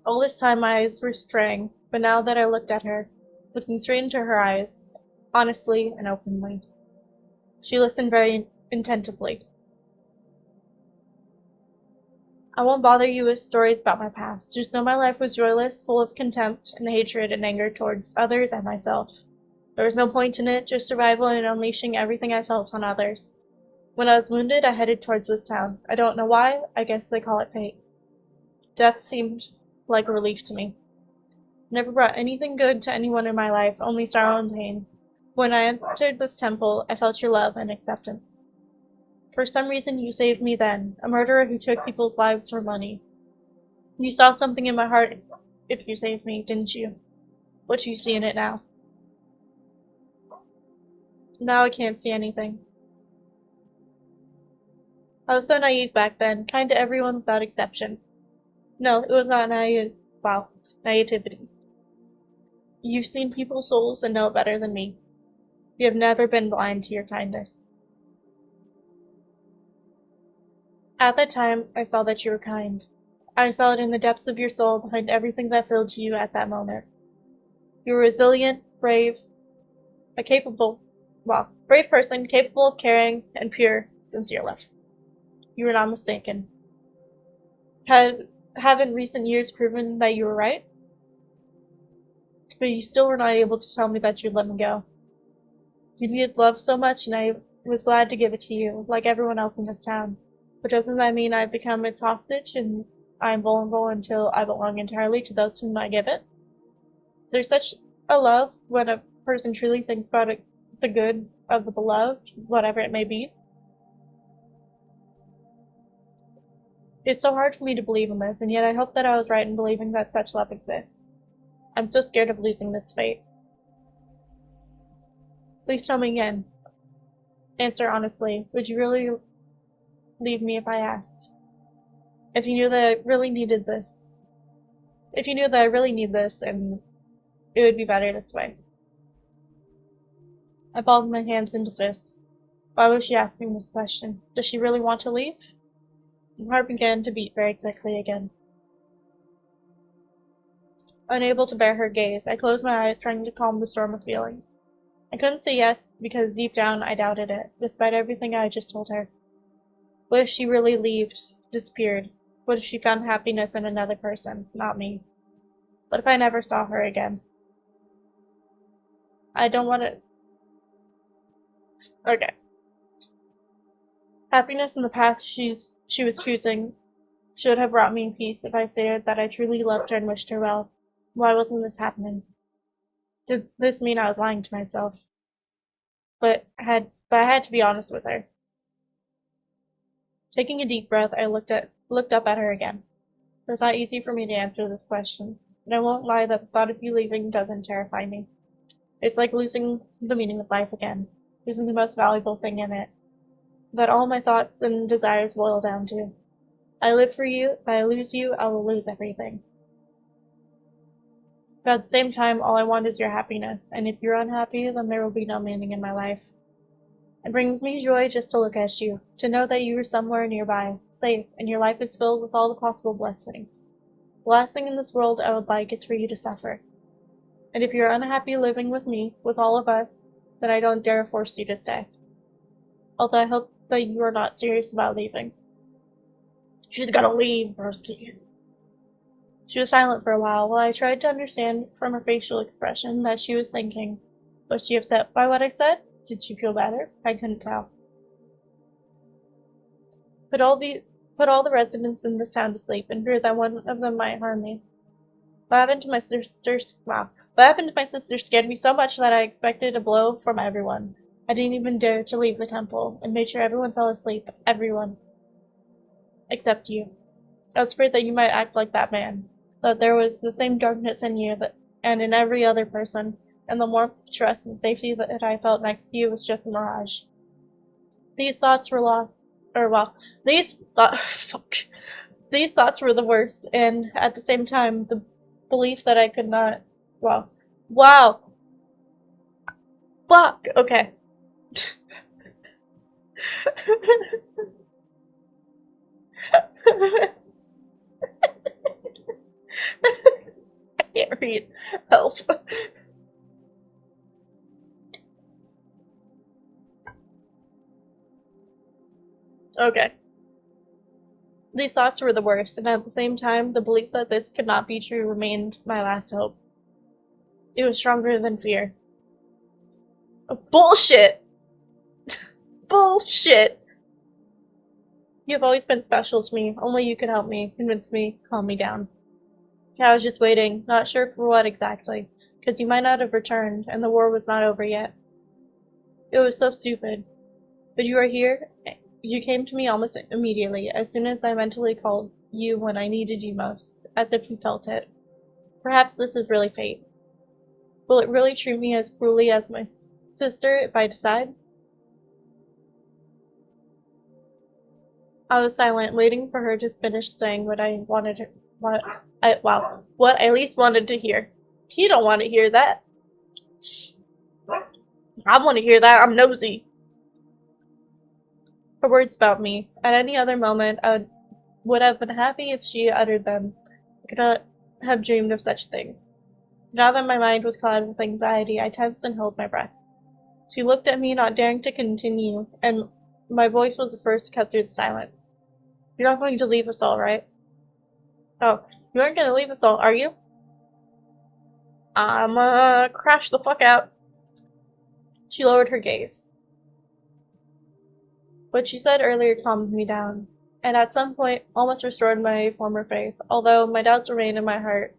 S1: All this time my eyes were straying, but now that I looked at her, looking straight into her eyes, honestly and openly, she listened very attentively. I won't bother you with stories about my past. Just know my life was joyless, full of contempt and hatred and anger towards others and myself. There was no point in it, just survival and unleashing everything I felt on others. When I was wounded, I headed towards this town. I don't know why, I guess they call it fate. Death seemed like a relief to me. Never brought anything good to anyone in my life, only sorrow and pain. When I entered this temple, I felt your love and acceptance. For some reason, you saved me then, a murderer who took people's lives for money. You saw something in my heart if you saved me, didn't you? What do you see in it now? Now I can't see anything. I was so naive back then, kind to everyone without exception. No, it was not naivety. You've seen people's souls and know it better than me. You have never been blind to your kindness. At that time, I saw that you were kind. I saw it in the depths of your soul behind everything that filled you at that moment. You were resilient, brave person, capable of caring, and pure, sincere love. You were not mistaken. Haven't recent years proven that you were right? But you still were not able to tell me that you'd let me go. You needed love so much, and I was glad to give it to you, like everyone else in this town. But doesn't that mean I've become its hostage, and I'm vulnerable until I belong entirely to those whom I give it? There's such a love when a person truly thinks about it, the good of the beloved, whatever it may be. It's so hard for me to believe in this, and yet I hope that I was right in believing that such love exists. I'm so scared of losing this fate. Please tell me again. Answer honestly. Would you really leave me if I asked? If you knew that I really needed this. If you knew that I really need this, and it would be better this way. I balled my hands into fists. Why was she asking this question? Does she really want to leave? My heart began to beat very quickly again. Unable to bear her gaze, I closed my eyes, trying to calm the storm of feelings. I couldn't say yes because deep down I doubted it, despite everything I had just told her. What if she really disappeared? What if she found happiness in another person, not me? What if I never saw her again? I don't want to... Okay. Happiness in the path she was choosing should have brought me peace if I stated that I truly loved her and wished her well. Why wasn't this happening? Did this mean I was lying to myself? But had but I had to be honest with her. Taking a deep breath, I looked up at her again. It was not easy for me to answer this question, and I won't lie that the thought of you leaving doesn't terrify me. It's like losing the meaning of life again, losing the most valuable thing in it, that all my thoughts and desires boil down to. I live for you. If I lose you, I will lose everything. But at the same time, all I want is your happiness, and if you're unhappy, then there will be no meaning in my life. It brings me joy just to look at you, to know that you are somewhere nearby, safe, and your life is filled with all the possible blessings. The last thing in this world I would like is for you to suffer. And if you're unhappy living with me, with all of us, then I don't dare force you to stay. Although I hope that you are not serious about leaving. She's gotta leave, broski. She was silent for a while I tried to understand from her facial expression that she was thinking. Was she upset by what I said? Did she feel better? I couldn't tell. Put all the residents in this town to sleep and feared that one of them might harm me. What happened to my sister scared me so much that I expected a blow from everyone. I didn't even dare to leave the temple and made sure everyone fell asleep. Everyone. Except you. I was afraid that you might act like that man. That there was the same darkness in you and in every other person, and the warmth, trust, and safety that I felt next to you was just a mirage. These thoughts were these thoughts were the worst, and at the same time, the belief that I could not, okay. I can't read. Help. Okay. These thoughts were the worst, and at the same time, the belief that this could not be true remained my last hope. It was stronger than fear. Bullshit! Bullshit! You have always been special to me. Only you could help me, convince me, calm me down. I was just waiting, not sure for what exactly, because you might not have returned, and the war was not over yet. It was so stupid. But you are here. You came to me almost immediately, as soon as I mentally called you when I needed you most, as if you felt it. Perhaps this is really fate. Will it really treat me as cruelly as my sister if I decide? I was silent, waiting for her to finish saying what I at least wanted to hear. You don't want to hear that. I want to hear that. I'm nosy. Her words about me. At any other moment, I would have been happy if she uttered them. I could not have dreamed of such a thing. Now that my mind was clouded with anxiety, I tensed and held my breath. She looked at me, not daring to continue, and my voice was the first to cut through the silence. You're not going to leave us all, right? Oh, you aren't going to leave us all, are you? Crash the fuck out. She lowered her gaze. What she said earlier calmed me down, and at some point almost restored my former faith, although doubts remain in my heart,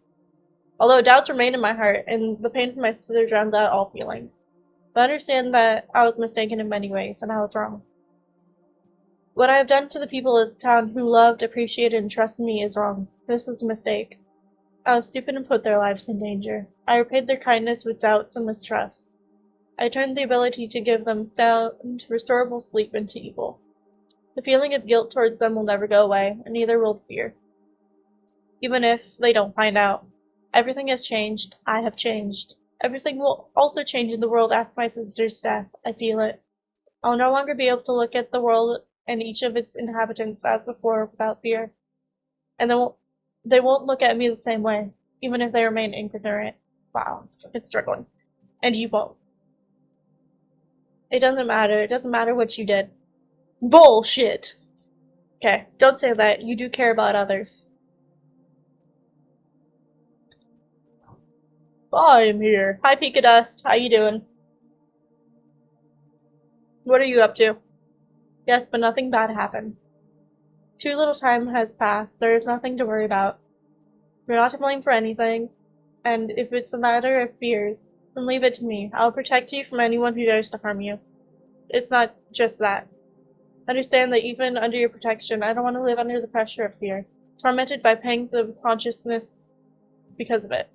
S1: and the pain from my sister drowns out all feelings. But I understand that I was mistaken in many ways, and I was wrong. What I have done to the people of this town who loved, appreciated, and trusted me is wrong. This is a mistake. I was stupid and put their lives in danger. I repaid their kindness with doubts and mistrust. I turned the ability to give them sound, restorable sleep into evil. The feeling of guilt towards them will never go away, and neither will the fear. Even if they don't find out. Everything has changed. I have changed. Everything will also change in the world after my sister's death. I feel it. I'll no longer be able to look at the world and each of its inhabitants as before without fear. And they won't look at me the same way, even if they remain ignorant. Wow, it's struggling. And you won't. It doesn't matter. It doesn't matter what you did. Bullshit! Okay, don't say that. You do care about others. I'm here. Hi, Pika Dust. How you doing? What are you up to? Yes, but nothing bad happened. Too little time has passed. There is nothing to worry about. You're not to blame for anything, and if it's a matter of fears, then leave it to me. I'll protect you from anyone who dares to harm you. It's not just that. Understand that even under your protection, I don't want to live under the pressure of fear, tormented by pangs of consciousness because of it.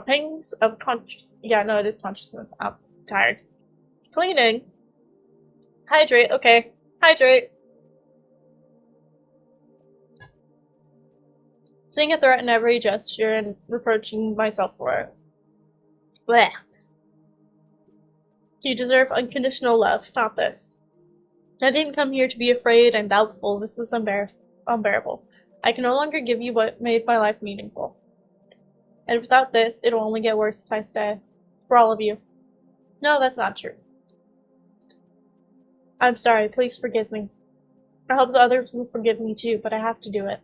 S1: Pangs of conscious. Yeah, no, it is consciousness. I'm tired. Cleaning. Hydrate. Okay. Hydrate. Seeing a threat in every gesture and reproaching myself for it. Blech. You deserve unconditional love, not this. I didn't come here to be afraid and doubtful. This is unbearable. I can no longer give you what made my life meaningful. And without this, it'll only get worse if I stay. For all of you. No, that's not true. I'm sorry, please forgive me. I hope the others will forgive me too, but I have to do it.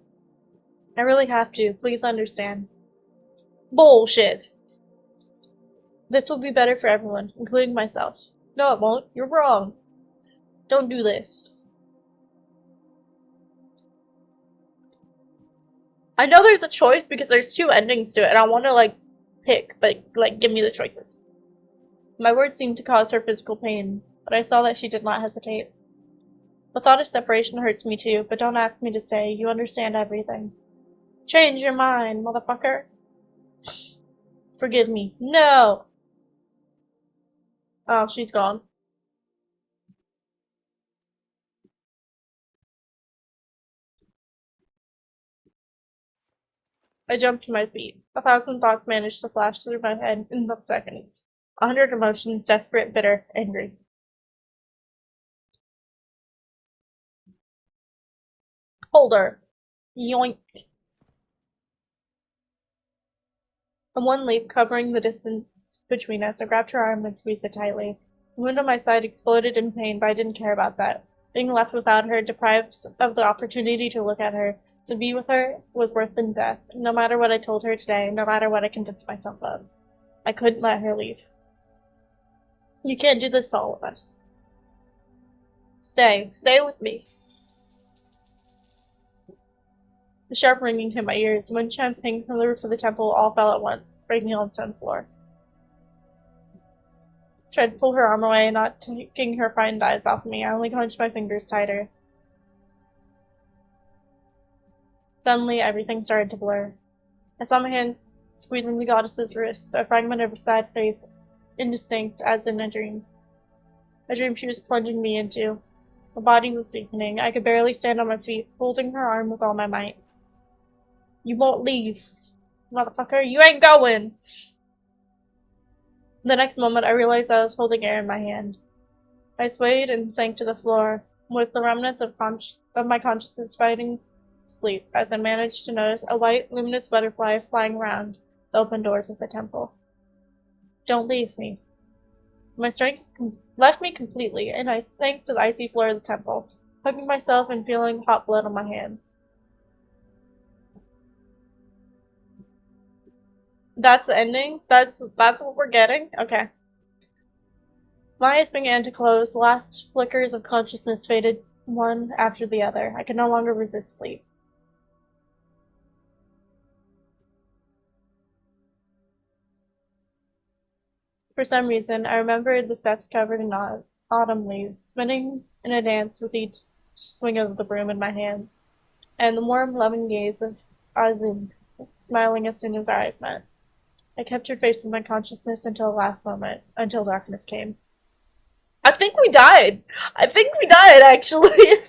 S1: I really have to, please understand. Bullshit! This will be better for everyone, including myself. No, it won't. You're wrong. Don't do this. I know there's a choice because there's two endings to it, and I want to, pick, but, give me the choices. My words seemed to cause her physical pain, but I saw that she did not hesitate. The thought of separation hurts me too, but don't ask me to stay. You understand everything. Change your mind, motherfucker. Forgive me. No! Oh, she's gone. I jumped to my feet. 1,000 thoughts managed to flash through my head in seconds. 100 emotions, desperate, bitter, angry. Hold her. Yoink. And one leap, covering the distance between us, I grabbed her arm and squeezed it tightly. The wound on my side exploded in pain, but I didn't care about that. Being left without her, deprived of the opportunity to look at her, to be with her, was worse than death. No matter what I told her today, no matter what I convinced myself of. I couldn't let her leave. You can't do this to all of us. Stay. Stay with me. The sharp ringing hit my ears. The wind chimes hanging from the roof of the temple all fell at once, breaking on the stone floor. I tried to pull her arm away, not taking her frightened eyes off me. I only clenched my fingers tighter. Suddenly, everything started to blur. I saw my hands squeezing the goddess's wrist, a fragment of her sad face, indistinct as in a dream. A dream she was plunging me into. My body was weakening. I could barely stand on my feet, holding her arm with all my might. You won't leave, motherfucker. You ain't going! The next moment, I realized I was holding air in my hand. I swayed and sank to the floor, with the remnants of my consciousness fighting sleep, as I managed to notice a white, luminous butterfly flying around the open doors of the temple. Don't leave me. My strength left me completely, and I sank to the icy floor of the temple, hugging myself and feeling hot blood on my hands. That's the ending? That's what we're getting? Okay. My eyes began to close. The last flickers of consciousness faded one after the other. I could no longer resist sleep. For some reason, I remembered the steps covered in autumn leaves, spinning in a dance with each swing of the broom in my hands, and the warm, loving gaze of AIXIN, smiling as soon as our eyes met. I kept her face in my consciousness until the last moment, until darkness came. I think we died! I think we died, actually!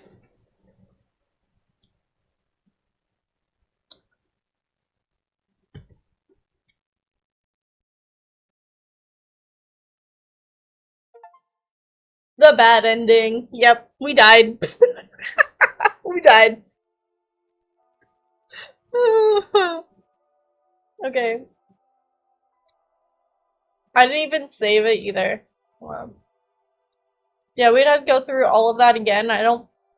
S1: The bad ending. Yep, we died. We died. Okay. I didn't even save it either. Wow. Yeah, we'd have to go through all of that again.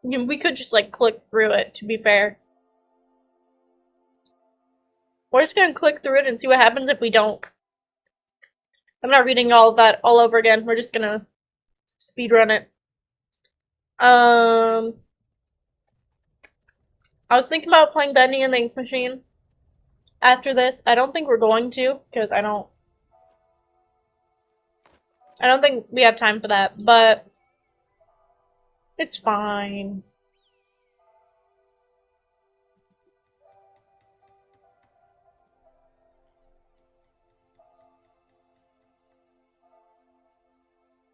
S1: We could just click through it, to be fair. We're just gonna click through it and see what happens if we don't. I'm not reading all of that all over again. We're just gonna speedrun it. I was thinking about playing Bendy and the Ink Machine after this. I don't think we're going to, because I don't think we have time for that, but It's fine.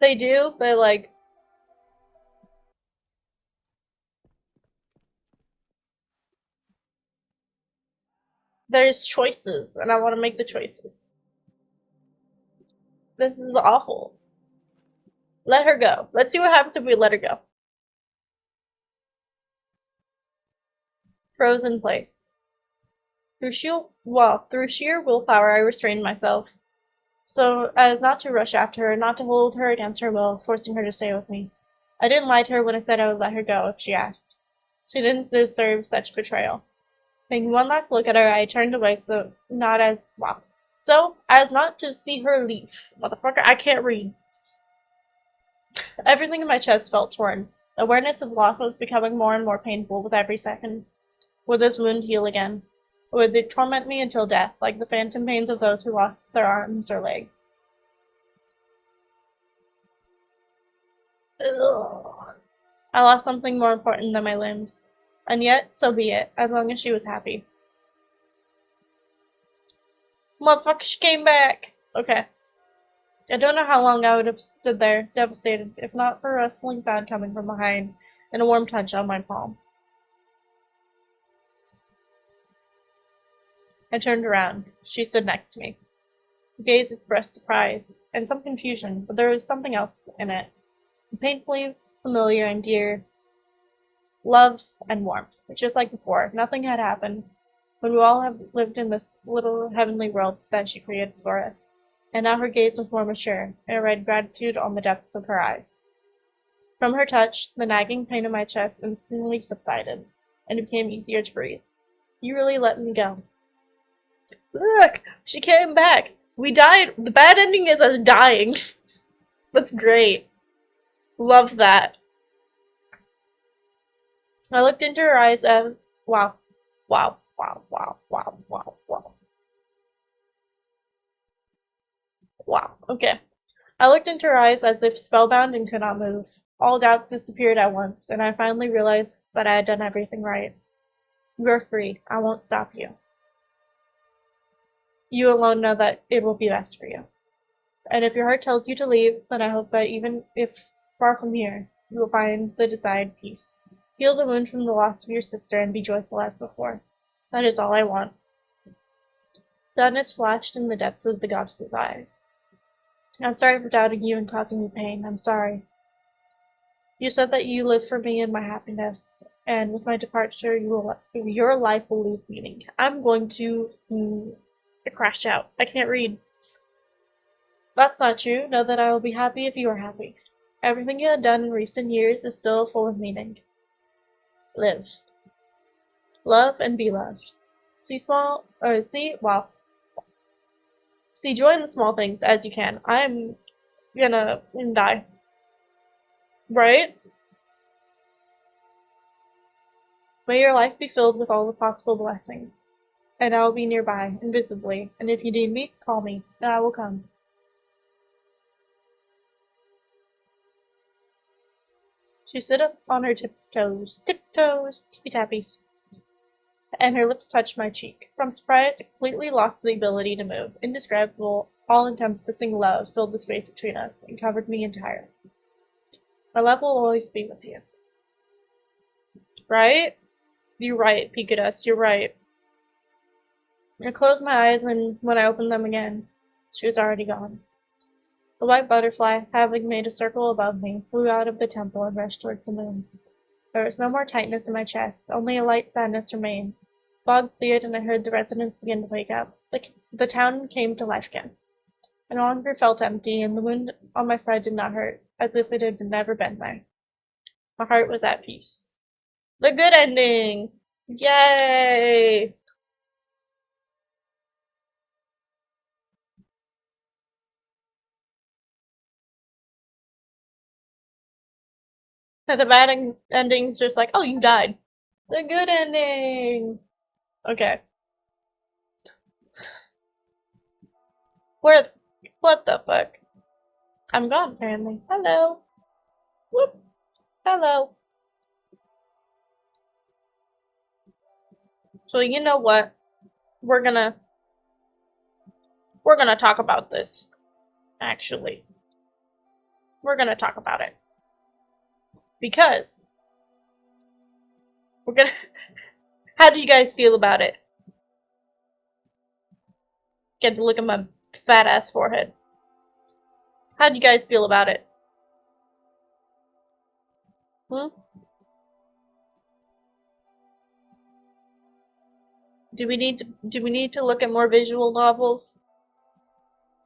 S1: They do, but like, there's choices, and I want to make the choices. This is awful. Let her go. Let's see what happens if we let her go. Frozen place. Through sheer willpower, I restrained myself, so as not to rush after her, not to hold her against her will, forcing her to stay with me. I didn't lie to her when I said I would let her go if she asked. She didn't deserve such betrayal. Taking one last look at her, I turned away so as not to see her leave. Motherfucker, I can't read. Everything in my chest felt torn. Awareness of loss was becoming more and more painful with every second. Would this wound heal again? Or would it torment me until death, like the phantom pains of those who lost their arms or legs? Ugh. I lost something more important than my limbs. And yet, so be it, as long as she was happy. Motherfucker, she came back! Okay. I don't know how long I would have stood there, devastated, if not for a rustling sound coming from behind, and a warm touch on my palm. I turned around. She stood next to me. Her gaze expressed surprise, and some confusion, but there was something else in it. Painfully familiar and dear. Love and warmth. Just like before, nothing had happened, when we all have lived in this little heavenly world that she created for us. And now her gaze was more mature, and I read gratitude on the depth of her eyes. From her touch, the nagging pain in my chest instantly subsided, and it became easier to breathe. You really let me go. Look! She came back! We died! The bad ending is us dying! That's great. Love that. I looked into her eyes and wow. Wow. Wow. Wow. Wow. Wow. Wow. Wow. Okay. I looked into her eyes as if spellbound and could not move. All doubts disappeared at once, and I finally realized that I had done everything right. You are free. I won't stop you. You alone know that it will be best for you. And if your heart tells you to leave, then I hope that even if far from here, you will find the desired peace. Heal the wound from the loss of your sister and be joyful as before. That is all I want. Sadness flashed in the depths of the goddess's eyes. I'm sorry for doubting you and causing you pain. I'm sorry. You said that you live for me and my happiness, and with my departure, your life will lose meaning. I'm going to crash out. I can't read. That's not true. Know that I will be happy if you are happy. Everything you have done in recent years is still full of meaning. Live. Love and be loved. See joy in the small things as you can. I'm gonna die. Right? May your life be filled with all the possible blessings. And I will be nearby, invisibly, and if you need me, call me, and I will come. She stood up on her tiptoes, tippy-tappies, and her lips touched my cheek. From surprise, I completely lost the ability to move. Indescribable, all-encompassing love filled the space between us and covered me entire. My love will always be with you. Right? You're right, Pika Dust, you're right. I closed my eyes, and when I opened them again, she was already gone. The white butterfly, having made a circle above me, flew out of the temple and rushed towards the moon. There was no more tightness in my chest, only a light sadness remained. Fog cleared, and I heard the residents begin to wake up. The town came to life again. I no longer felt empty, and the wound on my side did not hurt, as if it had never been there. My heart was at peace. The good ending! Yay! The bad ending's just like, oh, you died. The good ending! Okay. What the fuck? I'm gone, apparently. Hello. Whoop. Hello. So you know what? We're gonna talk about this. Actually, we're gonna talk about it because we're gonna. How do you guys feel about it? Get to look at my fat ass forehead. How do you guys feel about it? Hmm? Do we need to look at more visual novels?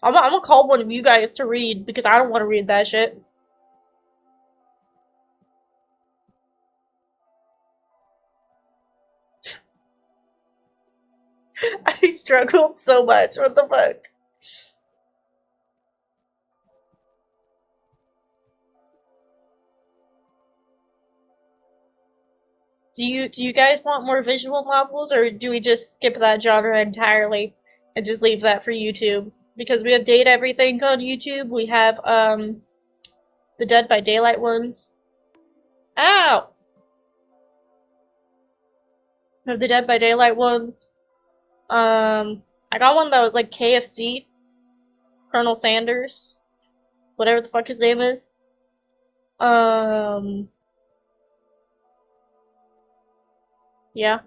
S1: I'm gonna call one of you guys to read because I don't want to read that shit. I struggled so much. What the fuck? Do you guys want more visual novels, or do we just skip that genre entirely and just leave that for YouTube? Because we have Date Everything on YouTube. We have the Dead by Daylight ones. Ow! We have the Dead by Daylight ones. I got one that was like KFC, Colonel Sanders, whatever the fuck his name is. Yeah.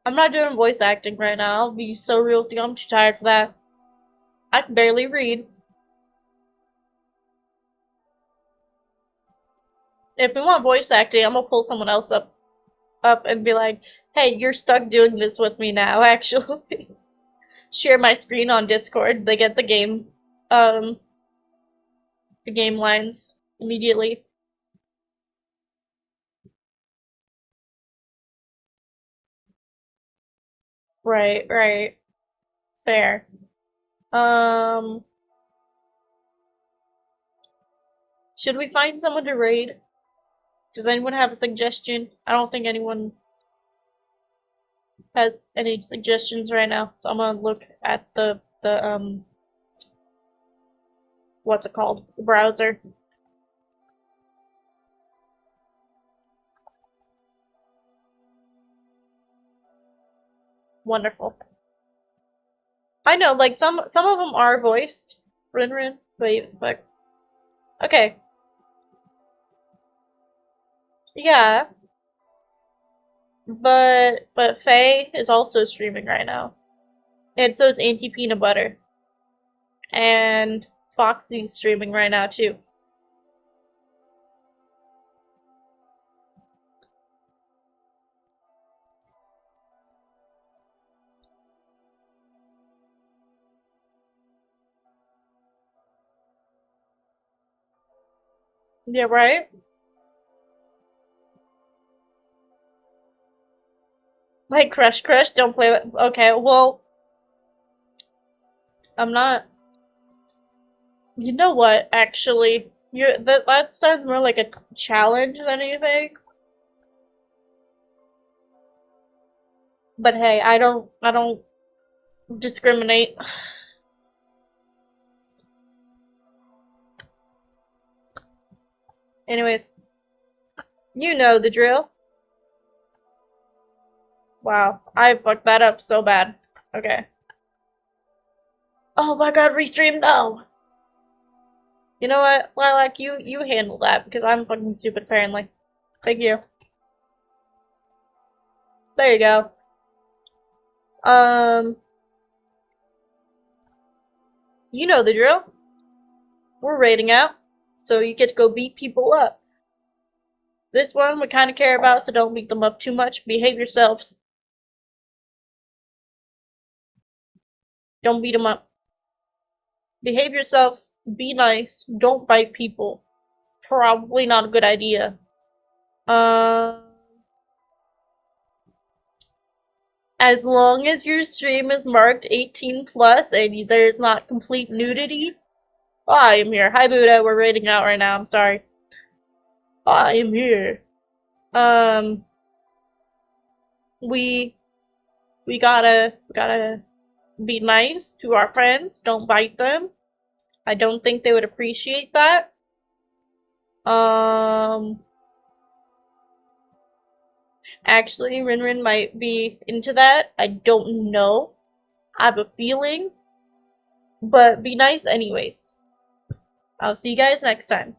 S1: I'm not doing voice acting right now. I'll be so real with you. I'm too tired for that. I can barely read. If we want voice acting, I'm gonna pull someone else up and be like, "Hey, you're stuck doing this with me now." Actually, share my screen on Discord. They get um, the game lines immediately. Right, right, fair. Um, should we find someone to raid? Does anyone have a suggestion? I don't think anyone has any suggestions right now, so I'm gonna look at the what's it called? The browser. Wonderful. I know, like some of them are voiced. Rin Rin. Wait, fuck. Okay. Yeah, but Faye is also streaming right now, and so it's Auntie Peanut Butter, and Foxy's streaming right now too. Yeah, right. Like Crush Crush, don't play that. Okay, well, I'm not. You know what? Actually, that sounds more like a challenge than anything. But hey, I don't discriminate. Anyways, you know the drill. Wow, I fucked that up so bad. Okay. Oh my god, restream, no! You know what, Lilac, you handle that because I'm fucking stupid apparently. Thank you. There you go. Um, you know the drill. We're raiding out, so you get to go beat people up. This one we kind of care about, so don't beat them up too much. Behave yourselves. Don't beat them up. Behave yourselves. Be nice. Don't bite people. It's probably not a good idea. Uh, as long as your stream is marked 18 plus and there's not complete nudity, I am here. Hi Buddha, we're raiding out right now. I'm sorry. I am here. Um, we we gotta be nice to our friends. Don't bite them. I don't think they would appreciate that. Actually, Rin might be into that. I don't know. I have a feeling. But be nice anyways. I'll see you guys next time.